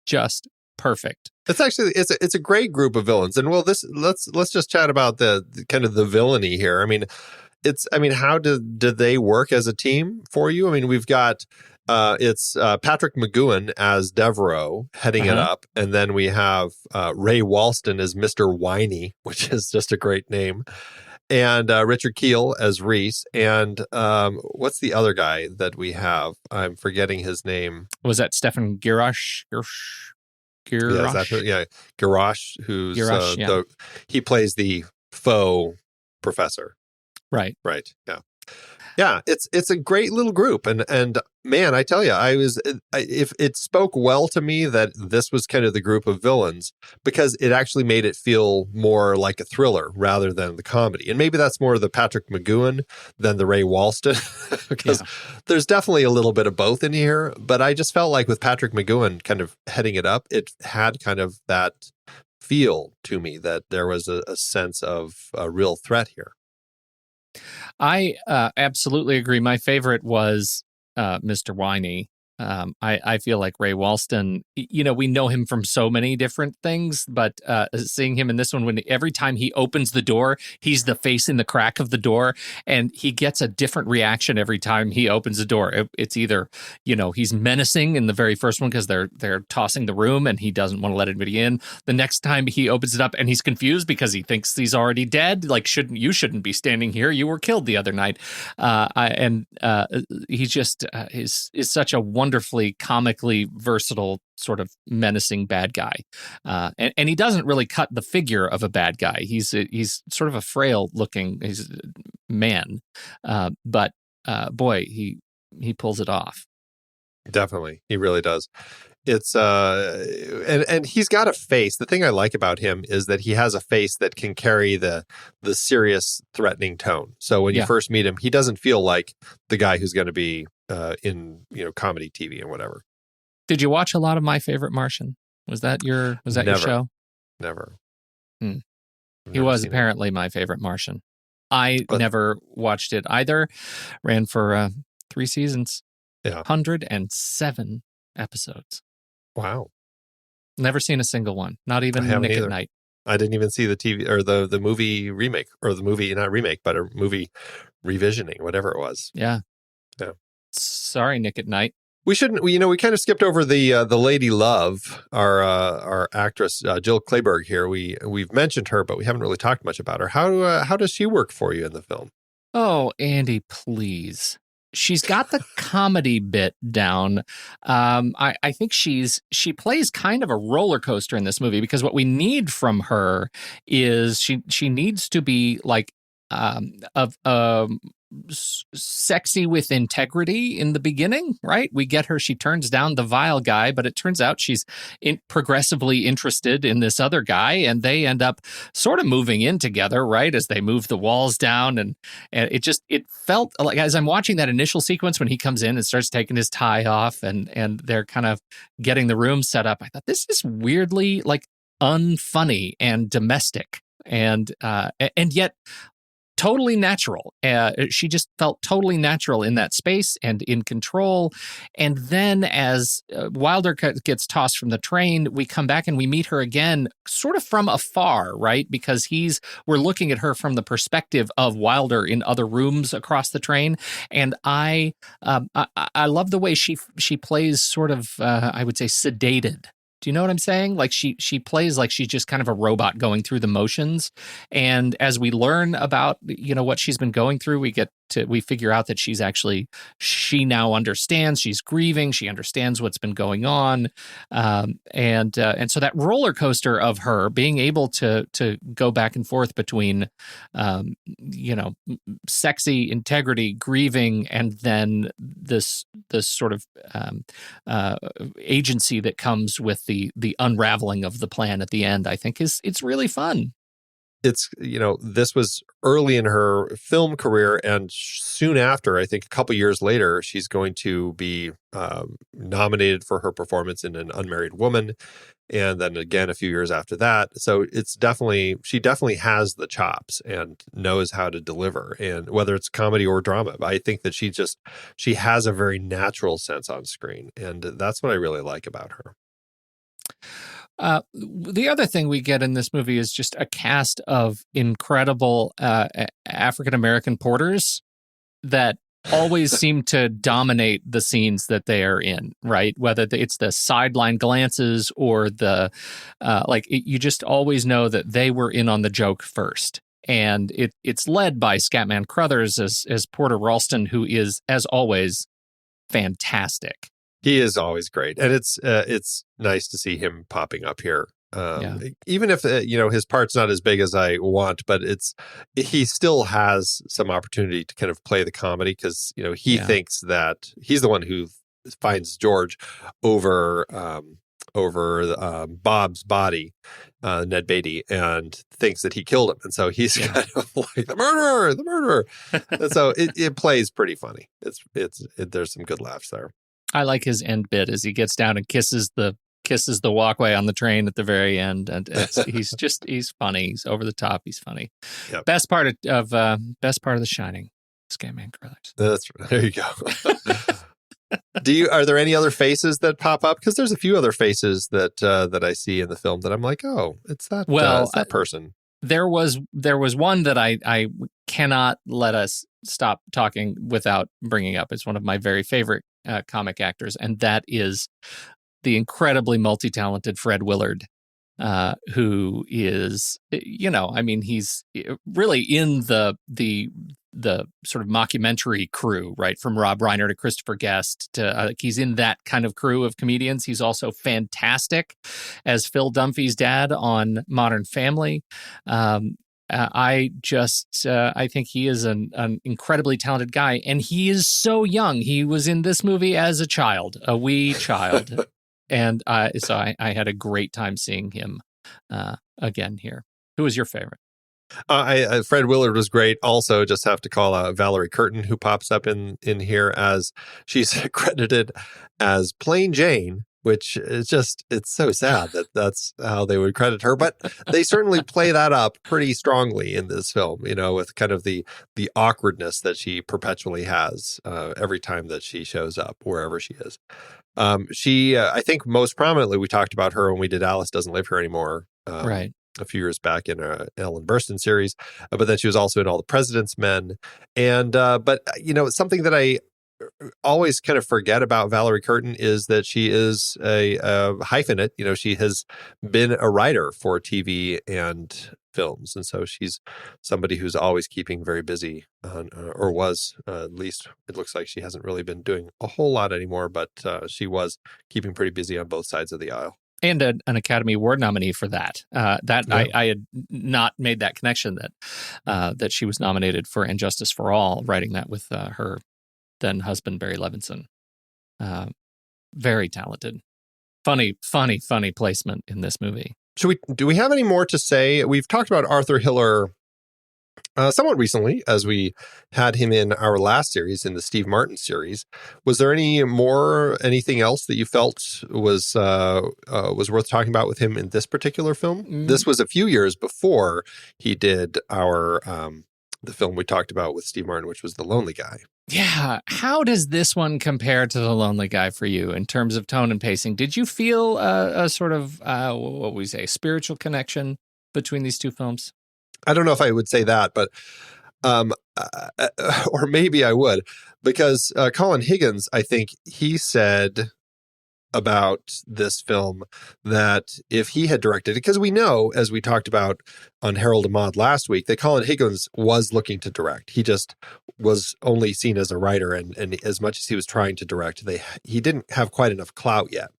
Just perfect. It's actually it's a great group of villains, and let's just chat about the kind of the villainy here. I mean, how did they work as a team for you? I mean, we've got it's Patrick McGoohan as Devereaux heading it up, and then we have Ray Walston as Mr. Whiny, which is just a great name, and Richard Kiel as Reese, and what's the other guy that we have? I'm forgetting his name. Was that Stefan Girash? Girash, who's he plays the faux professor. Right. Yeah, it's a great little group, and man, I tell you, if it spoke well to me that this was kind of the group of villains because it actually made it feel more like a thriller rather than the comedy, and maybe that's more the Patrick McGoohan than the Ray Walston because there's definitely a little bit of both in here, but I just felt like with Patrick McGoohan kind of heading it up, it had kind of that feel to me that there was a sense of a real threat here. I absolutely agree. My favorite was Mr. Whiny. I feel like Ray Walston, we know him from so many different things, but seeing him in this one, every time he opens the door, he's the face in the crack of the door, and he gets a different reaction every time he opens the door. It's either, he's menacing in the very first one because they're tossing the room and he doesn't want to let anybody in. The next time he opens it up and he's confused because he thinks he's already dead. Like, you shouldn't be standing here. You were killed the other night. He just is such a wonderfully comically versatile sort of menacing bad guy, and he doesn't really cut the figure of a bad guy. He's sort of a frail looking man, but boy, he pulls it off. Definitely, he really does. It's and he's got a face. The thing I like about him is that he has a face that can carry the serious, threatening tone. So when you first meet him, he doesn't feel like the guy who's going to be in comedy TV and whatever. Did you watch a lot of My Favorite Martian? Was that your show? Never. He was apparently my favorite Martian. I never watched it either. Ran for 3 seasons. Yeah. 107 episodes. Wow. Never seen a single one. Not even Nick at Night. I didn't even see the TV or the movie remake, or the movie, not remake, but a movie revisioning, whatever it was. Yeah. Sorry, Nick at Night. We shouldn't. We kind of skipped over the Lady Love, our actress Jill Clayburgh here. We've mentioned her, but we haven't really talked much about her. How does she work for you in the film? Oh, Andy, please. She's got the comedy bit down. I think she plays kind of a roller coaster in this movie, because what we need from her is she needs to be like sexy with integrity in the beginning, right? We get her, she turns down the vile guy, but it turns out she's progressively interested in this other guy, and they end up sort of moving in together, right? As they move the walls down, and it felt like, as I'm watching that initial sequence when he comes in and starts taking his tie off, and they're kind of getting the room set up, I thought, this is weirdly like unfunny and domestic, and yet totally natural. She just felt totally natural in that space and in control. And then as Wilder gets tossed from the train, we come back and we meet her again, sort of from afar, right? Because we're looking at her from the perspective of Wilder in other rooms across the train. And I love the way she plays sort of, I would say, sedated. Do you know what I'm saying? Like she plays like she's just kind of a robot going through the motions. And as we learn about, what she's been going through, we figure out that she now understands, she's grieving, she understands what's been going on. And so that roller coaster of her being able to go back and forth between, sexy integrity, grieving, and then this sort of agency that comes with the unraveling of the plan at the end, I think it's really fun. It's, this was early in her film career, and soon after, I think a couple years later, she's going to be nominated for her performance in An Unmarried Woman, and then again a few years after that. So she definitely has the chops and knows how to deliver, and whether it's comedy or drama. I think that she has a very natural sense on screen, and that's what I really like about her. The other thing we get in this movie is just a cast of incredible African-American porters that always seem to dominate the scenes that they are in, right? Whether it's the sideline glances or the, you just always know that they were in on the joke first. And it's led by Scatman Crothers as Porter Ralston, who is, as always, fantastic. He is always great, and it's nice to see him popping up here. Even if his part's not as big as I want, but he still has some opportunity to kind of play the comedy, because he thinks that he's the one who finds George over Bob's body, Ned Beatty, and thinks that he killed him, and so he's kind of like the murderer. And so it plays pretty funny. There's some good laughs there. I like his end bit as he gets down and kisses the walkway on the train at the very end, and he's funny. He's over the top. He's funny. Yep. Best part of The Shining, Scatman Crothers. That's right. There you go. Are there any other faces that pop up? Because there's a few other faces that I see in the film that I'm like, oh, it's that. It's that person. There was one that I cannot let us stop talking without bringing up. It's one of my very favorite comic actors, and that is the incredibly multi-talented Fred Willard, who is, he's really in the sort of mockumentary crew, right? From Rob Reiner to Christopher Guest to he's in that kind of crew of comedians. He's also fantastic as Phil Dunphy's dad on Modern Family. I think he is an incredibly talented guy, and he is so young. He was in this movie as a child, a wee child, and so I had a great time seeing him again here. Who was your favorite? Fred Willard was great. Also, just have to call out Valerie Curtin, who pops up in here as she's credited as Plain Jane, which is it's so sad that that's how they would credit her. But they certainly play that up pretty strongly in this film, with kind of the awkwardness that she perpetually has every time that she shows up, wherever she is. She, I think most prominently, we talked about her when we did Alice Doesn't Live Here Anymore. Right. A few years back in an Ellen Burstyn series, but then she was also in All the President's Men. And, but something that I always kind of forget about Valerie Curtin is that she is a hyphenate. She has been a writer for TV and films. And so she's somebody who's always keeping very busy or was, at least it looks like she hasn't really been doing a whole lot anymore, but she was keeping pretty busy on both sides of the aisle. And an Academy Award nominee for that. I had not made that connection that she was nominated for And Justice for All, writing that with her then husband Barry Levinson. Very talented, funny placement in this movie. Do we have any more to say? We've talked about Arthur Hiller somewhat recently, as we had him in our last series, in the Steve Martin series. Was there anything else that you felt was worth talking about with him in this particular film? This was a few years before he did the film we talked about with Steve Martin, which was The Lonely Guy. Yeah. How does this one compare to The Lonely Guy for you in terms of tone and pacing? Did you feel a sort of, what we say, spiritual connection between these two films? I don't know if I would say that, but or maybe I would, because Colin Higgins, I think he said about this film that if he had directed it, because we know, as we talked about on Harold and Maude last week, that Colin Higgins was looking to direct. He just was only seen as a writer, and as much as he was trying to direct, he didn't have quite enough clout yet.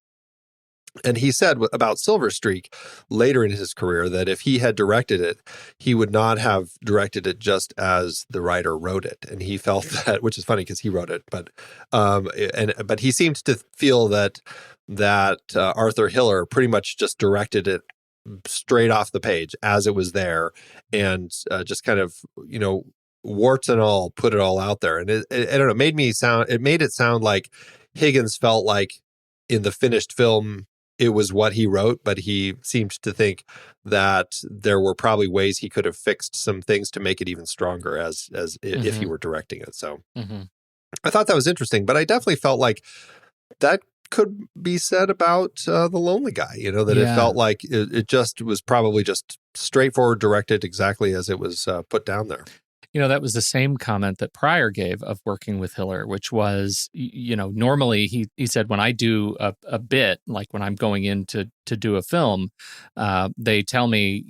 And he said about Silver Streak later in his career that if he had directed it, he would not have directed it just as the writer wrote it. And he felt that, which is funny because he wrote it, but he seemed to feel that Arthur Hiller pretty much just directed it straight off the page as it was there, and just kind of, warts and all, put it all out there. And I don't know, it made it sound like Higgins felt like in the finished film, it was what he wrote, but he seemed to think that there were probably ways he could have fixed some things to make it even stronger as if he were directing it. So I thought that was interesting, but I definitely felt like that could be said about The Lonely Guy, that it felt like it just was probably just straightforward directed exactly as it was put down there. That was the same comment that Pryor gave of working with Hiller, which was, normally he said, when I do a bit, like when I'm going in to do a film, they tell me,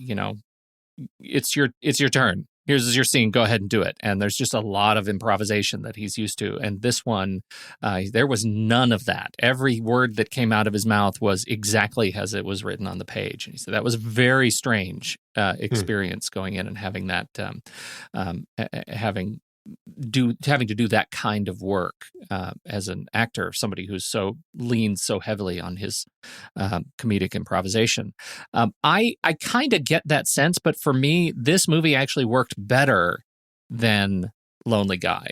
it's your turn. Here's your scene. Go ahead and do it. And there's just a lot of improvisation that he's used to. And this one, there was none of that. Every word that came out of his mouth was exactly as it was written on the page. And he said that was a very strange experience going in and having that, having to do that kind of work as an actor, somebody who's leans so heavily on his comedic improvisation. I kind of get that sense, but for me, this movie actually worked better than Lonely Guy,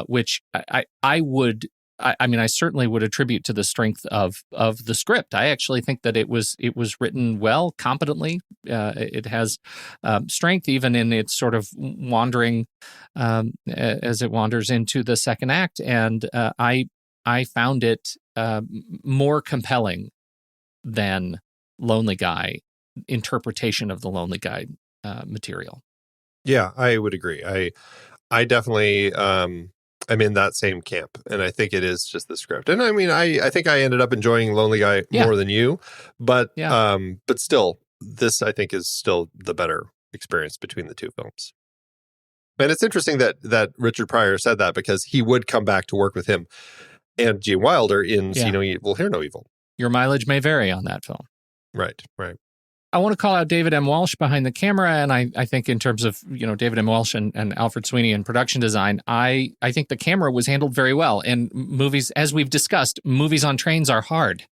which I certainly would attribute to the strength of the script. I actually think that it was written well, competently. It has strength even in its sort of wandering as it wanders into the second act, and I found it more compelling than Lonely Guy interpretation of the Lonely Guy material. Yeah, I would agree. I definitely. I'm in that same camp, and I think it is just the script. And I mean, I think I ended up enjoying Lonely Guy more than you, but still, this I think is still the better experience between the two films. And it's interesting that Richard Pryor said that, because he would come back to work with him and Gene Wilder in See No Evil, Hear No Evil. Your mileage may vary on that film. Right. I want to call out David M. Walsh behind the camera, and I think in terms of David M. Walsh and Alfred Sweeney in production design, I think the camera was handled very well. And movies, as we've discussed, movies on trains are hard.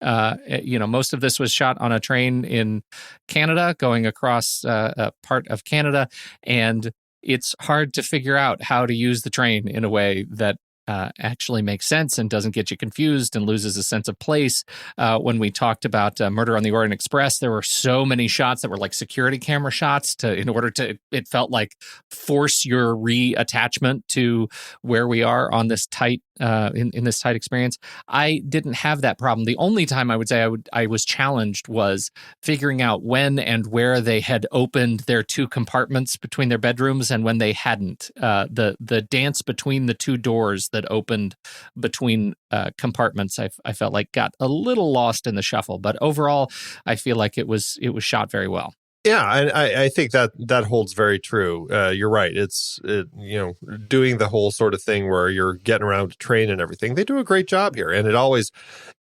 Most of this was shot on a train in Canada, going across a part of Canada, and it's hard to figure out how to use the train in a way that actually makes sense and doesn't get you confused and loses a sense of place. When we talked about Murder on the Orient Express, there were so many shots that were like security camera shots it felt like force your reattachment to where we are on this tight in this tight experience. I didn't have that problem. The only time I would say I was challenged was figuring out when and where they had opened their two compartments between their bedrooms and when they hadn't. The dance between the two doors that opened between compartments, I felt like got a little lost in the shuffle. But overall, I feel like it was shot very well. Yeah, and I think that holds very true. You're right. It's doing the whole sort of thing where you're getting around to train and everything. They do a great job here, and it always.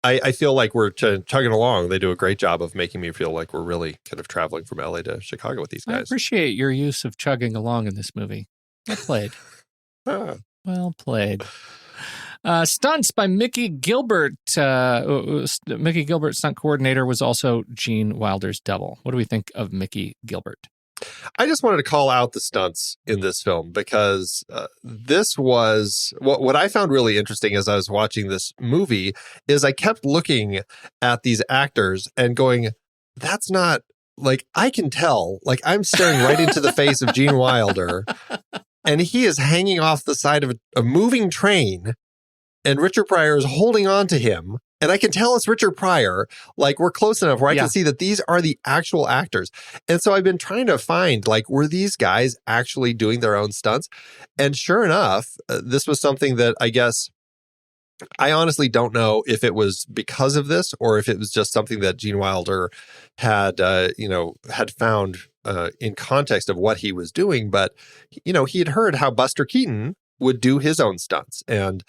I feel like we're chugging along. They do a great job of making me feel like we're really kind of traveling from LA to Chicago with these guys. I appreciate your use of chugging along in this movie. Well played. Well played. Stunts by Mickey Gilbert. Mickey Gilbert, stunt coordinator, was also Gene Wilder's double. What do we think of Mickey Gilbert? I just wanted to call out the stunts in this film because this was what I found really interesting as I was watching this movie is I kept looking at these actors and going, that's not like I can tell, like I'm staring right into the face of Gene Wilder and he is hanging off the side of a moving train. And Richard Pryor is holding on to him. And I can tell it's Richard Pryor. Like, we're close enough where I can see that these are the actual actors. And so I've been trying to find, like, were these guys actually doing their own stunts? And sure enough, this was something that I guess I honestly don't know if it was because of this or if it was just something that Gene Wilder had found in context of what he was doing. But, he had heard how Buster Keaton would do his own stunts. And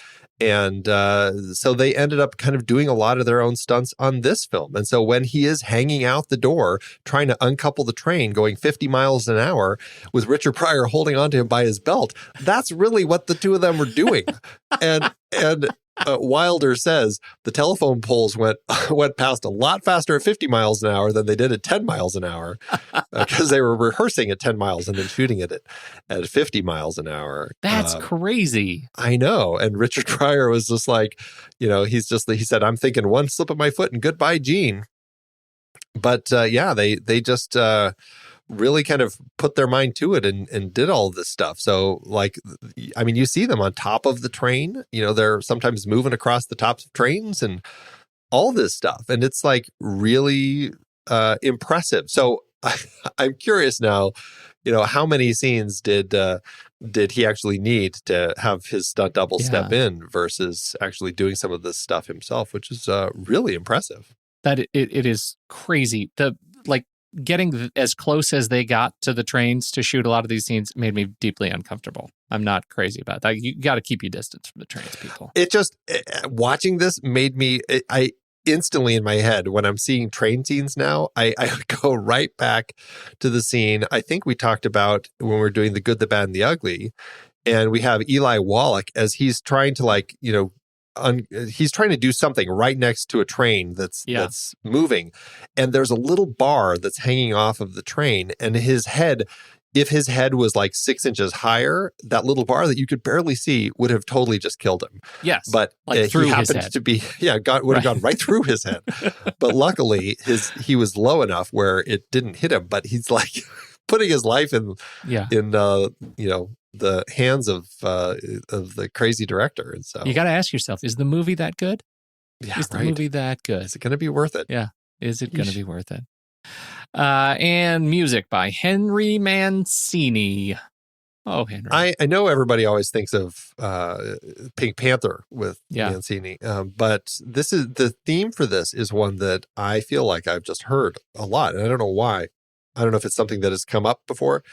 so they ended up kind of doing a lot of their own stunts on this film. And so when he is hanging out the door, trying to uncouple the train going 50 miles an hour with Richard Pryor holding onto him by his belt, that's really what the two of them were doing. And Wilder says the telephone poles went past a lot faster at 50 miles an hour than they did at 10 miles an hour because they were rehearsing at 10 miles and then shooting it at 50 miles an hour. That's crazy. I know. And Richard Pryor was just like, he said, I'm thinking one slip of my foot and goodbye, Gene. But they just really kind of put their mind to it and did all of this stuff. So like, I mean, you see them on top of the train, they're sometimes moving across the tops of trains and all this stuff. And it's like really impressive. So I'm curious now, how many scenes did he actually need to have his stunt double step in versus actually doing some of this stuff himself, which is really impressive. That it is crazy. Getting as close as they got to the trains to shoot a lot of these scenes made me deeply uncomfortable. I'm not crazy about that. You got to keep your distance from the trains, people. It just, watching this made me, I instantly in my head, when I'm seeing train scenes now, I go right back to the scene I think we talked about when we were doing The Good, the Bad, and the Ugly. And we have Eli Wallach as he's trying to he's trying to do something right next to a train that's moving, and there's a little bar that's hanging off of the train, and his head, if his head was like 6 inches higher, that little bar that you could barely see would have totally just killed him. Yes, but through he his happened head. to be would have gone right through his head. But luckily, he was low enough where it didn't hit him. But he's like putting his life in the hands of the crazy director. And so you got to ask yourself, is the movie that good? Yeah, is the movie that good? Is it going to be worth it? Yeah. Is it going to be worth it? And music by Henry Mancini. Oh, Henry. I know everybody always thinks of Pink Panther with Mancini, but this is the theme for this is one that I feel like I've just heard a lot. And I don't know why. I don't know if it's something that has come up before,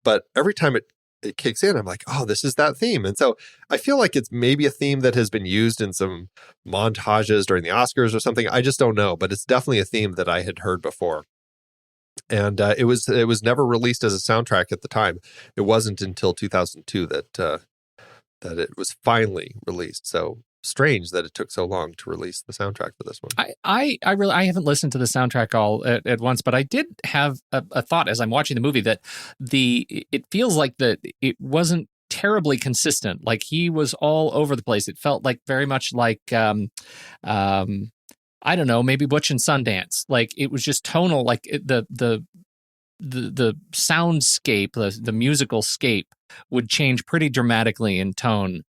but every time it kicks in, I'm like, oh, this is that theme. And so I feel like it's maybe a theme that has been used in some montages during the Oscars or something. I just don't know, but it's definitely a theme that I had heard before. And it was never released as a soundtrack at the time. It wasn't until 2002 that it was finally released. So strange that it took so long to release the soundtrack for this one. I haven't listened to the soundtrack all at once, but I did have a thought as I'm watching the movie that it feels like that it wasn't terribly consistent. Like he was all over the place. It felt like very much like I don't know, maybe Butch and Sundance. Like it was just tonal. Like the soundscape, the musical scape would change pretty dramatically in tone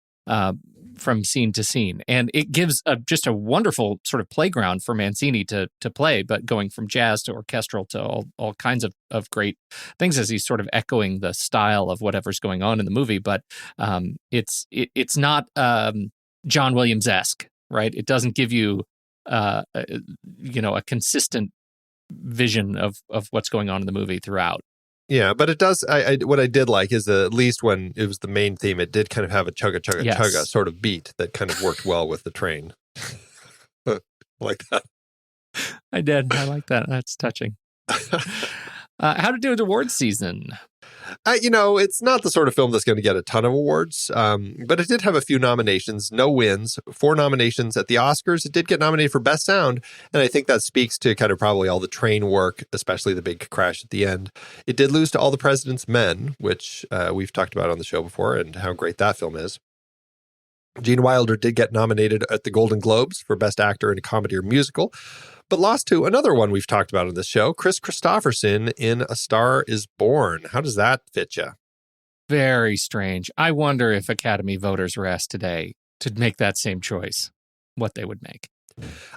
from scene to scene. And it gives just a wonderful sort of playground for Mancini to play, but going from jazz to orchestral to all kinds of great things as he's sort of echoing the style of whatever's going on in the movie. But it's not John Williams-esque, right? It doesn't give you a consistent vision of what's going on in the movie throughout. Yeah, but it does. What I did like is that at least when it was the main theme, it did kind of have a chugga chugga chugga sort of beat that kind of worked well with the train. Like that. I did. I like that. That's touching. How to do it awards season? It's not the sort of film that's going to get a ton of awards, but it did have a few nominations, no wins, 4 nominations at the Oscars. It did get nominated for Best Sound, and I think that speaks to kind of probably all the train work, especially the big crash at the end. It did lose to All the President's Men, which we've talked about on the show before, and how great that film is. Gene Wilder did get nominated at the Golden Globes for Best Actor in a Comedy or Musical, but lost to another one we've talked about on this show, Chris Christopherson in A Star is Born. How does that fit you? Very strange. I wonder if Academy voters were asked today to make that same choice, what they would make.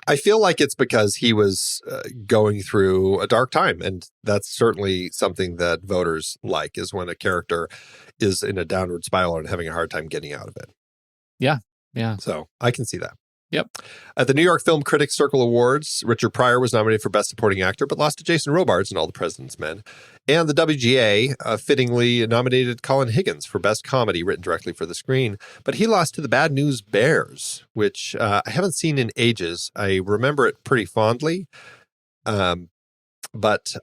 I feel like it's because he was going through a dark time, and that's certainly something that voters like, is when a character is in a downward spiral and having a hard time getting out of it. Yeah, yeah. So I can see that. Yep. At the New York Film Critics Circle Awards, Richard Pryor was nominated for Best Supporting Actor, but lost to Jason Robards in All the President's Men. And the WGA fittingly nominated Colin Higgins for Best Comedy, written directly for the screen. But he lost to The Bad News Bears, which I haven't seen in ages. I remember it pretty fondly, but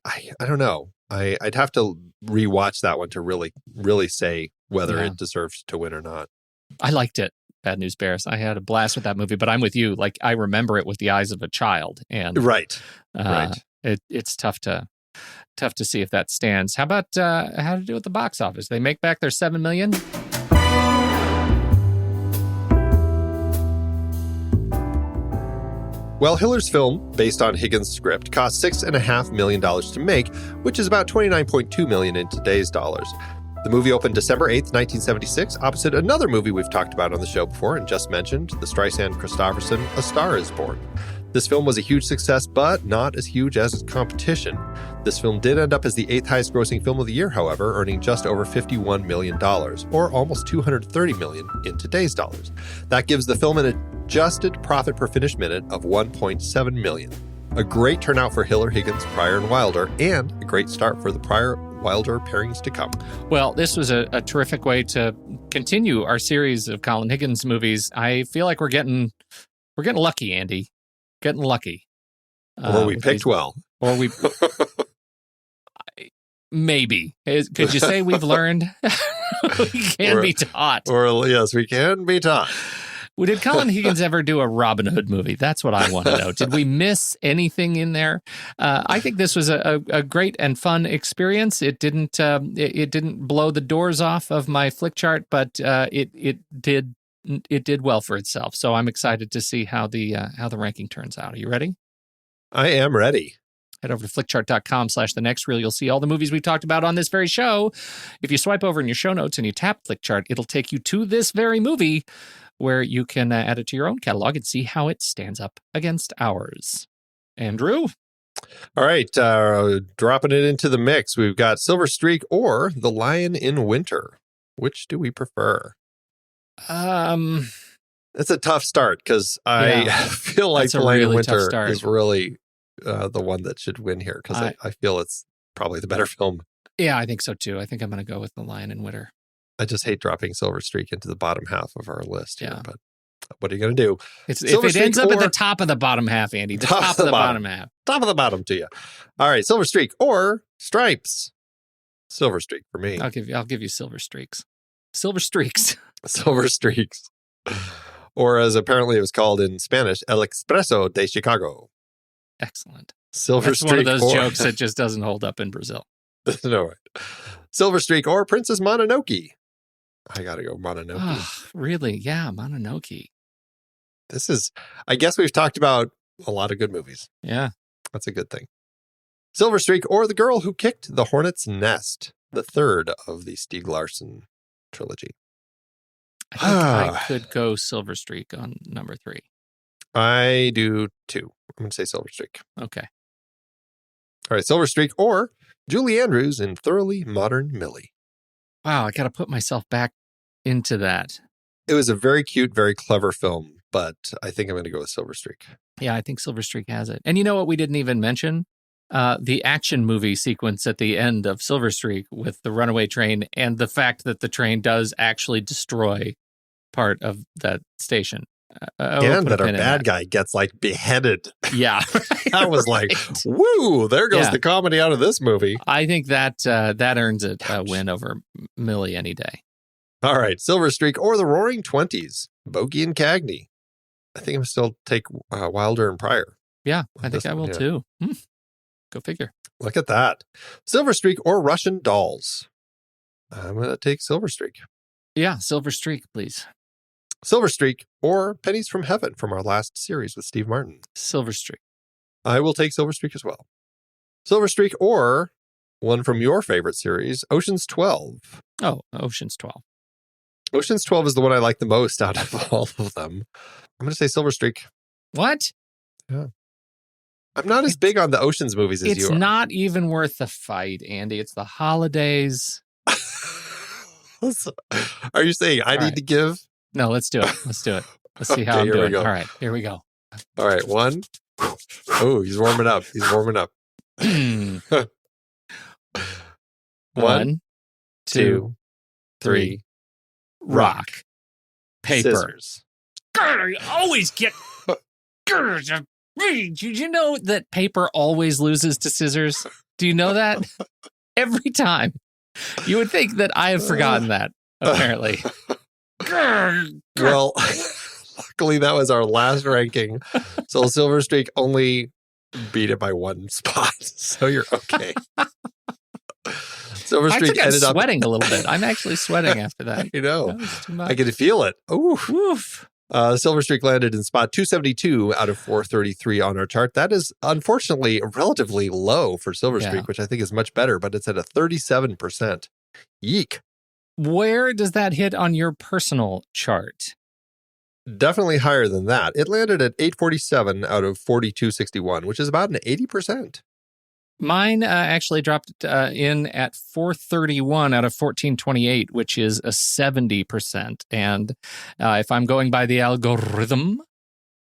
I don't know. I'd have to rewatch that one to really say whether it deserves to win or not. I liked it. Bad News Bears. I had a blast with that movie, but I'm with you. Like, I remember it with the eyes of a child, and right. It's tough to see if that stands. How about how to do at the box office? They make back their $7 million. Well, Hiller's film, based on Higgins' script, cost $6.5 million to make, which is about $29.2 million in today's dollars. The movie opened December 8th, 1976, opposite another movie we've talked about on the show before and just mentioned, the Streisand-Christopherson A Star is Born. This film was a huge success, but not as huge as its competition. This film did end up as the 8th highest grossing film of the year, however, earning just over $51 million, or almost $230 million in today's dollars. That gives the film an adjusted profit per finished minute of $1.7 million. A great turnout for Hiller, Higgins, Pryor, and Wilder, and a great start for the Pryor-Wilder pairings to come. Well, this was a terrific way to continue our series of Colin Higgins movies. I feel like we're getting lucky, Andy. Getting lucky. Or we picked well. Or we... Maybe. Could you say we've learned? We can be taught. Or yes, we can be taught. Did Colin Higgins ever do a Robin Hood movie? That's what I want to know. Did we miss anything in there? I think this was a great and fun experience. It didn't blow the doors off of my flick chart, but it did well for itself. So I'm excited to see how the ranking turns out. Are you ready? I am ready. Head over to flickchart.com/thenextreel. You'll see all the movies we've talked about on this very show. If you swipe over in your show notes and you tap Flickchart, it'll take you to this very movie, where you can add it to your own catalog and see how it stands up against ours. Andrew? All right, dropping it into the mix. We've got Silver Streak or The Lion in Winter. Which do we prefer? It's a tough start because I feel like The Lion in Winter is really the one that should win here because I feel it's probably the better film. Yeah, I think so too. I think I'm going to go with The Lion in Winter. I just hate dropping Silver Streak into the bottom half of our list here, but what are you going to do? If it ends up at the top of the bottom half, Andy, the top of the bottom half. Top of the bottom to you. All right, Silver Streak or Stripes. Silver Streak for me. I'll give you Silver Streaks. Silver Streaks. Silver Streaks. Or as apparently it was called in Spanish, El Expreso de Chicago. Excellent. Silver Streak. One of those jokes that just doesn't hold up in Brazil. No, right. Silver Streak or Princess Mononoke. I got to go Mononoke. Oh, really? Yeah, Mononoke. This is, I guess we've talked about a lot of good movies. Yeah. That's a good thing. Silver Streak or The Girl Who Kicked the Hornet's Nest, the third of the Stieg Larsson trilogy. I think I could go Silver Streak on number 3. I do too. I'm going to say Silver Streak. Okay. All right, Silver Streak or Julie Andrews in Thoroughly Modern Millie. Wow, I got to put myself back into that. It was a very cute, very clever film, but I think I'm going to go with Silver Streak. Yeah, I think Silver Streak has it. And you know what we didn't even mention? the action movie sequence at the end of Silver Streak with the runaway train and the fact that the train does actually destroy part of that station. And that our bad guy gets like beheaded. Yeah. That was like, woo, there goes the comedy out of this movie. I think that that earns it a win over Millie any day. All right. Silver Streak or the Roaring Twenties, Bogey and Cagney. I think I'm still take Wilder and Pryor. Yeah, I think I will too. Go figure. Look at that. Silver Streak or Russian Dolls. I'm going to take Silver Streak. Yeah, Silver Streak, please. Silver Streak or Pennies from Heaven from our last series with Steve Martin. Silver Streak. I will take Silver Streak as well. Silver Streak or one from your favorite series, Ocean's 12. Oh, Ocean's 12. Ocean's 12 is the one I like the most out of all of them. I'm going to say Silver Streak. What? Yeah. I'm not as big on the Ocean's movies as you are. It's not even worth the fight, Andy. It's the holidays. Are you saying I need to give? No, let's do it. Let's do it. Let's see how I'm doing. All right, here we go. All right, one. Oh, he's warming up. He's warming up. 1, 2, 3. Rock. Paper. Scissors. I always get... Did you know that paper always loses to scissors? Do you know that? Every time. You would think that I have forgotten that, apparently. Well, luckily that was our last ranking. So Silver Streak only beat it by 1 spot. So you're okay. Silver Streak ended up sweating a little bit. I'm actually sweating after that. You know, I can feel it. Oof. Silver Streak landed in spot 272 out of 433 on our chart. That is unfortunately relatively low for Silver Streak, which I think is much better, but it's at a 37%. Yeek. Where does that hit on your personal chart? Definitely higher than that. It landed at 847 out of 4261, which is about an 80%. Mine actually dropped in at 431 out of 1428, which is a 70%. And if I'm going by the algorithm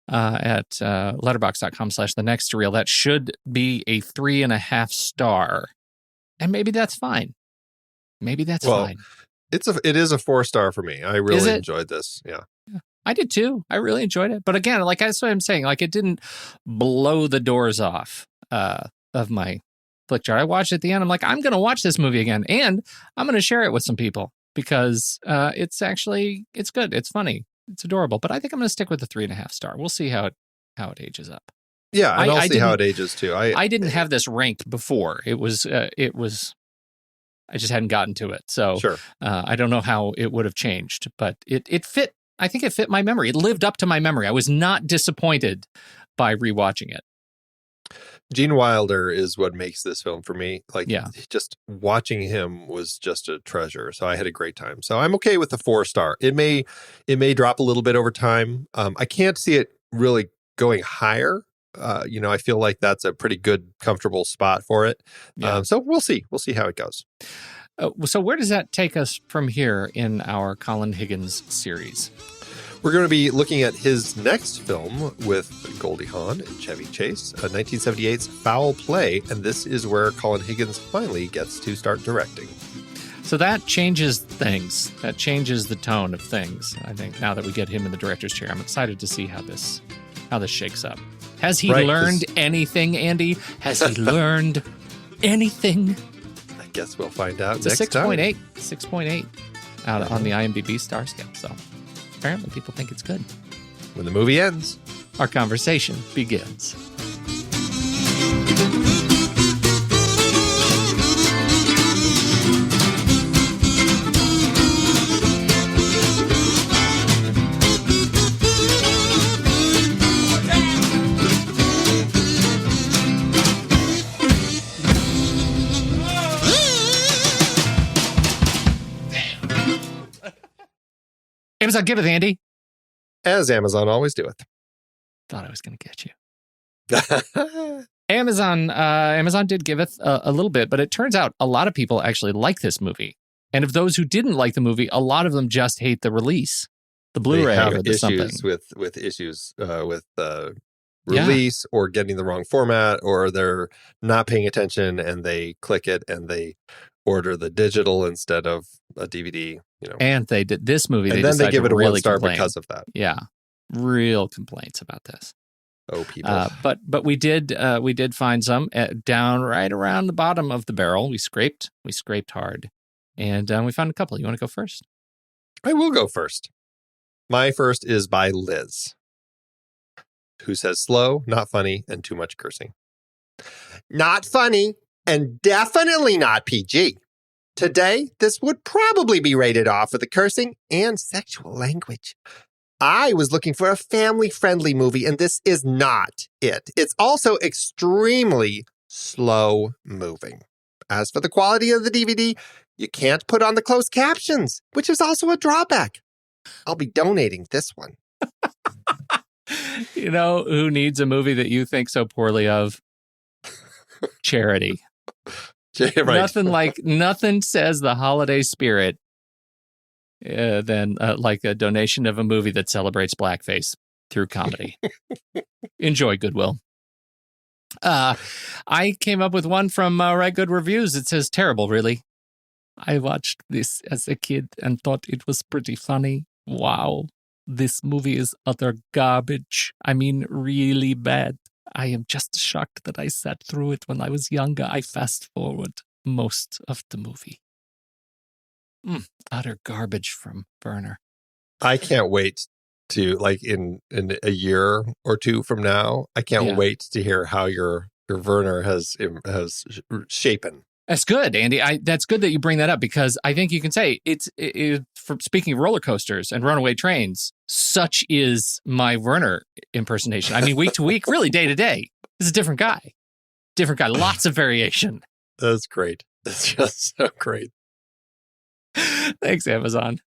at letterbox.com/thenextreel, that should be a 3.5 star. And maybe that's fine. Maybe that's fine. It is a 4-star for me. I really enjoyed this. Yeah. I did too. I really enjoyed it. But again, like that's what I'm saying. Like it didn't blow the doors off of my flick chart. I watched it at the end. I'm like, I'm going to watch this movie again, and I'm going to share it with some people because it's good. It's funny. It's adorable. But I think I'm going to stick with the 3.5 star. We'll see how it ages up. Yeah, and I'll see how it ages too. I didn't have this ranked before. It was. I just hadn't gotten to it, so sure. I don't know how it would have changed, but it fit. I think it fit my memory. It lived up to my memory. I was not disappointed by rewatching it. Gene Wilder is what makes this film for me. Like, just watching him was just a treasure. So I had a great time. So I'm okay with the 4-star. It may drop a little bit over time. I can't see it really going higher. I feel like that's a pretty good, comfortable spot for it. Yeah. So we'll see. We'll see how it goes. So where does that take us from here in our Colin Higgins series? We're going to be looking at his next film with Goldie Hawn and Chevy Chase, 1978's Foul Play, and this is where Colin Higgins finally gets to start directing. So that changes things. That changes the tone of things. I think now that we get him in the director's chair, I'm excited to see how this shakes up. Has he learned anything, Andy? Has he learned anything? I guess we'll find out it's next a 6.8. 6.8 out on the IMDb star scale. So apparently people think it's good. When the movie ends, our conversation begins. Amazon giveth, Andy. As Amazon always doeth. Thought I was going to get you. Amazon did giveth a little bit, but it turns out a lot of people actually like this movie. And of those who didn't like the movie, a lot of them just hate the release, the Blu-ray or the something. With issues with release or getting the wrong format, or they're not paying attention and they click it and they order the digital instead of a DVD. And they did this movie. And then they give it a really 1 star complain. because of that. Yeah, real complaints about this. Oh, people! But we did find some down right around the bottom of the barrel. We scraped hard, and we found a couple. You want to go first? I will go first. My first is by Liz, who says slow, not funny, and too much cursing. Not funny, and definitely not PG. Today, this would probably be rated R for the cursing and sexual language. I was looking for a family-friendly movie, and this is not it. It's also extremely slow-moving. As for the quality of the DVD, you can't put on the closed captions, which is also a drawback. I'll be donating this one. You know who needs a movie that you think so poorly of? Charity. Right. Nothing says the holiday spirit than like a donation of a movie that celebrates blackface through comedy. Enjoy, Goodwill. I came up with one from Write Good Reviews. It says, terrible, really. I watched this as a kid and thought it was pretty funny. Wow. This movie is utter garbage. I mean, really bad. I am just shocked that I sat through it when I was younger. I fast forward most of the movie. Utter garbage from Werner. I can't wait to, like, in a year or two from now, I can't wait to hear how your Werner has shapen. That's good, Andy. That's good that you bring that up, because I think you can say it's from speaking of roller coasters and runaway trains, such is my Werner impersonation. I mean, week to week, really day to day. This is a different guy. Lots of variation. That's great. That's just so great. Thanks, Amazon.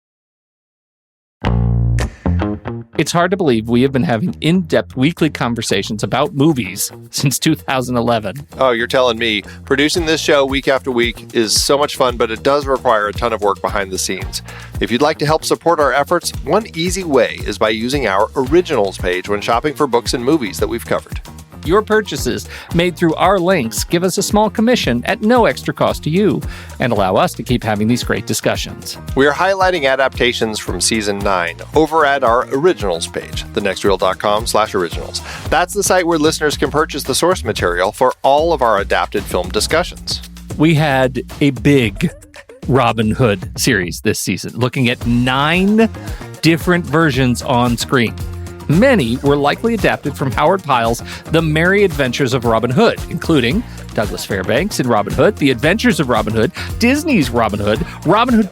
It's hard to believe we have been having in-depth weekly conversations about movies since 2011. Oh, you're telling me. Producing this show week after week is so much fun, but it does require a ton of work behind the scenes. If you'd like to help support our efforts, one easy way is by using our Originals page when shopping for books and movies that we've covered. Your purchases made through our links give us a small commission at no extra cost to you and allow us to keep having these great discussions. We are highlighting adaptations from Season 9 over at our Originals page, thenextreel.com/originals. That's the site where listeners can purchase the source material for all of our adapted film discussions. We had a big Robin Hood series this season, looking at 9 different versions on screen. Many were likely adapted from Howard Pyle's The Merry Adventures of Robin Hood, including Douglas Fairbanks in Robin Hood, The Adventures of Robin Hood, Disney's Robin Hood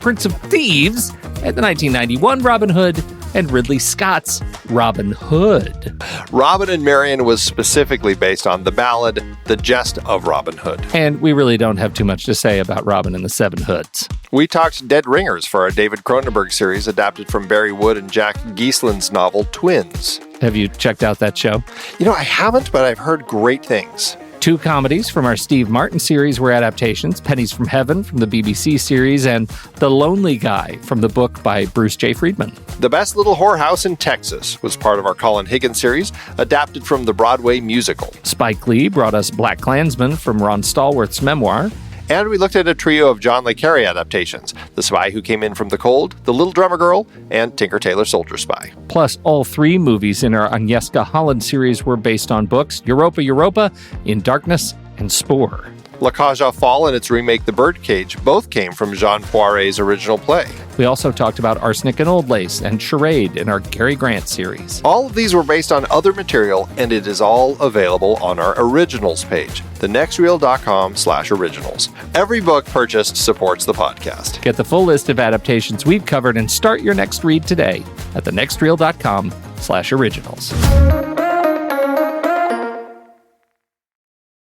Prince of Thieves, and the 1991 Robin Hood, and Ridley Scott's Robin Hood. Robin and Marian was specifically based on the ballad The Jest of Robin Hood. And we really don't have too much to say about Robin and the Seven Hoods. We talked Dead Ringers for our David Cronenberg series adapted from Barry Wood and Jack Geislin's novel Twins. Have you checked out that show? I haven't, but I've heard great things. 2 comedies from our Steve Martin series were adaptations, Pennies from Heaven from the BBC series, and The Lonely Guy from the book by Bruce J. Friedman. The Best Little Whorehouse in Texas was part of our Colin Higgins series, adapted from the Broadway musical. Spike Lee brought us Black Klansman from Ron Stallworth's memoir. And we looked at a trio of John le Carré adaptations, The Spy Who Came In From the Cold, The Little Drummer Girl, and Tinker Tailor Soldier Spy. Plus, all 3 movies in our Agnieszka Holland series were based on books, Europa, In Darkness, and Spore. La Cage aux Folles and its remake The Birdcage both came from Jean Poiret's original play. We also talked about Arsenic and Old Lace and Charade in our Cary Grant series. All of these were based on other material, and it is all available on our Originals page, thenextreel.com/originals. Every book purchased supports the podcast. Get the full list of adaptations we've covered and start your next read today at thenextreel.com/originals.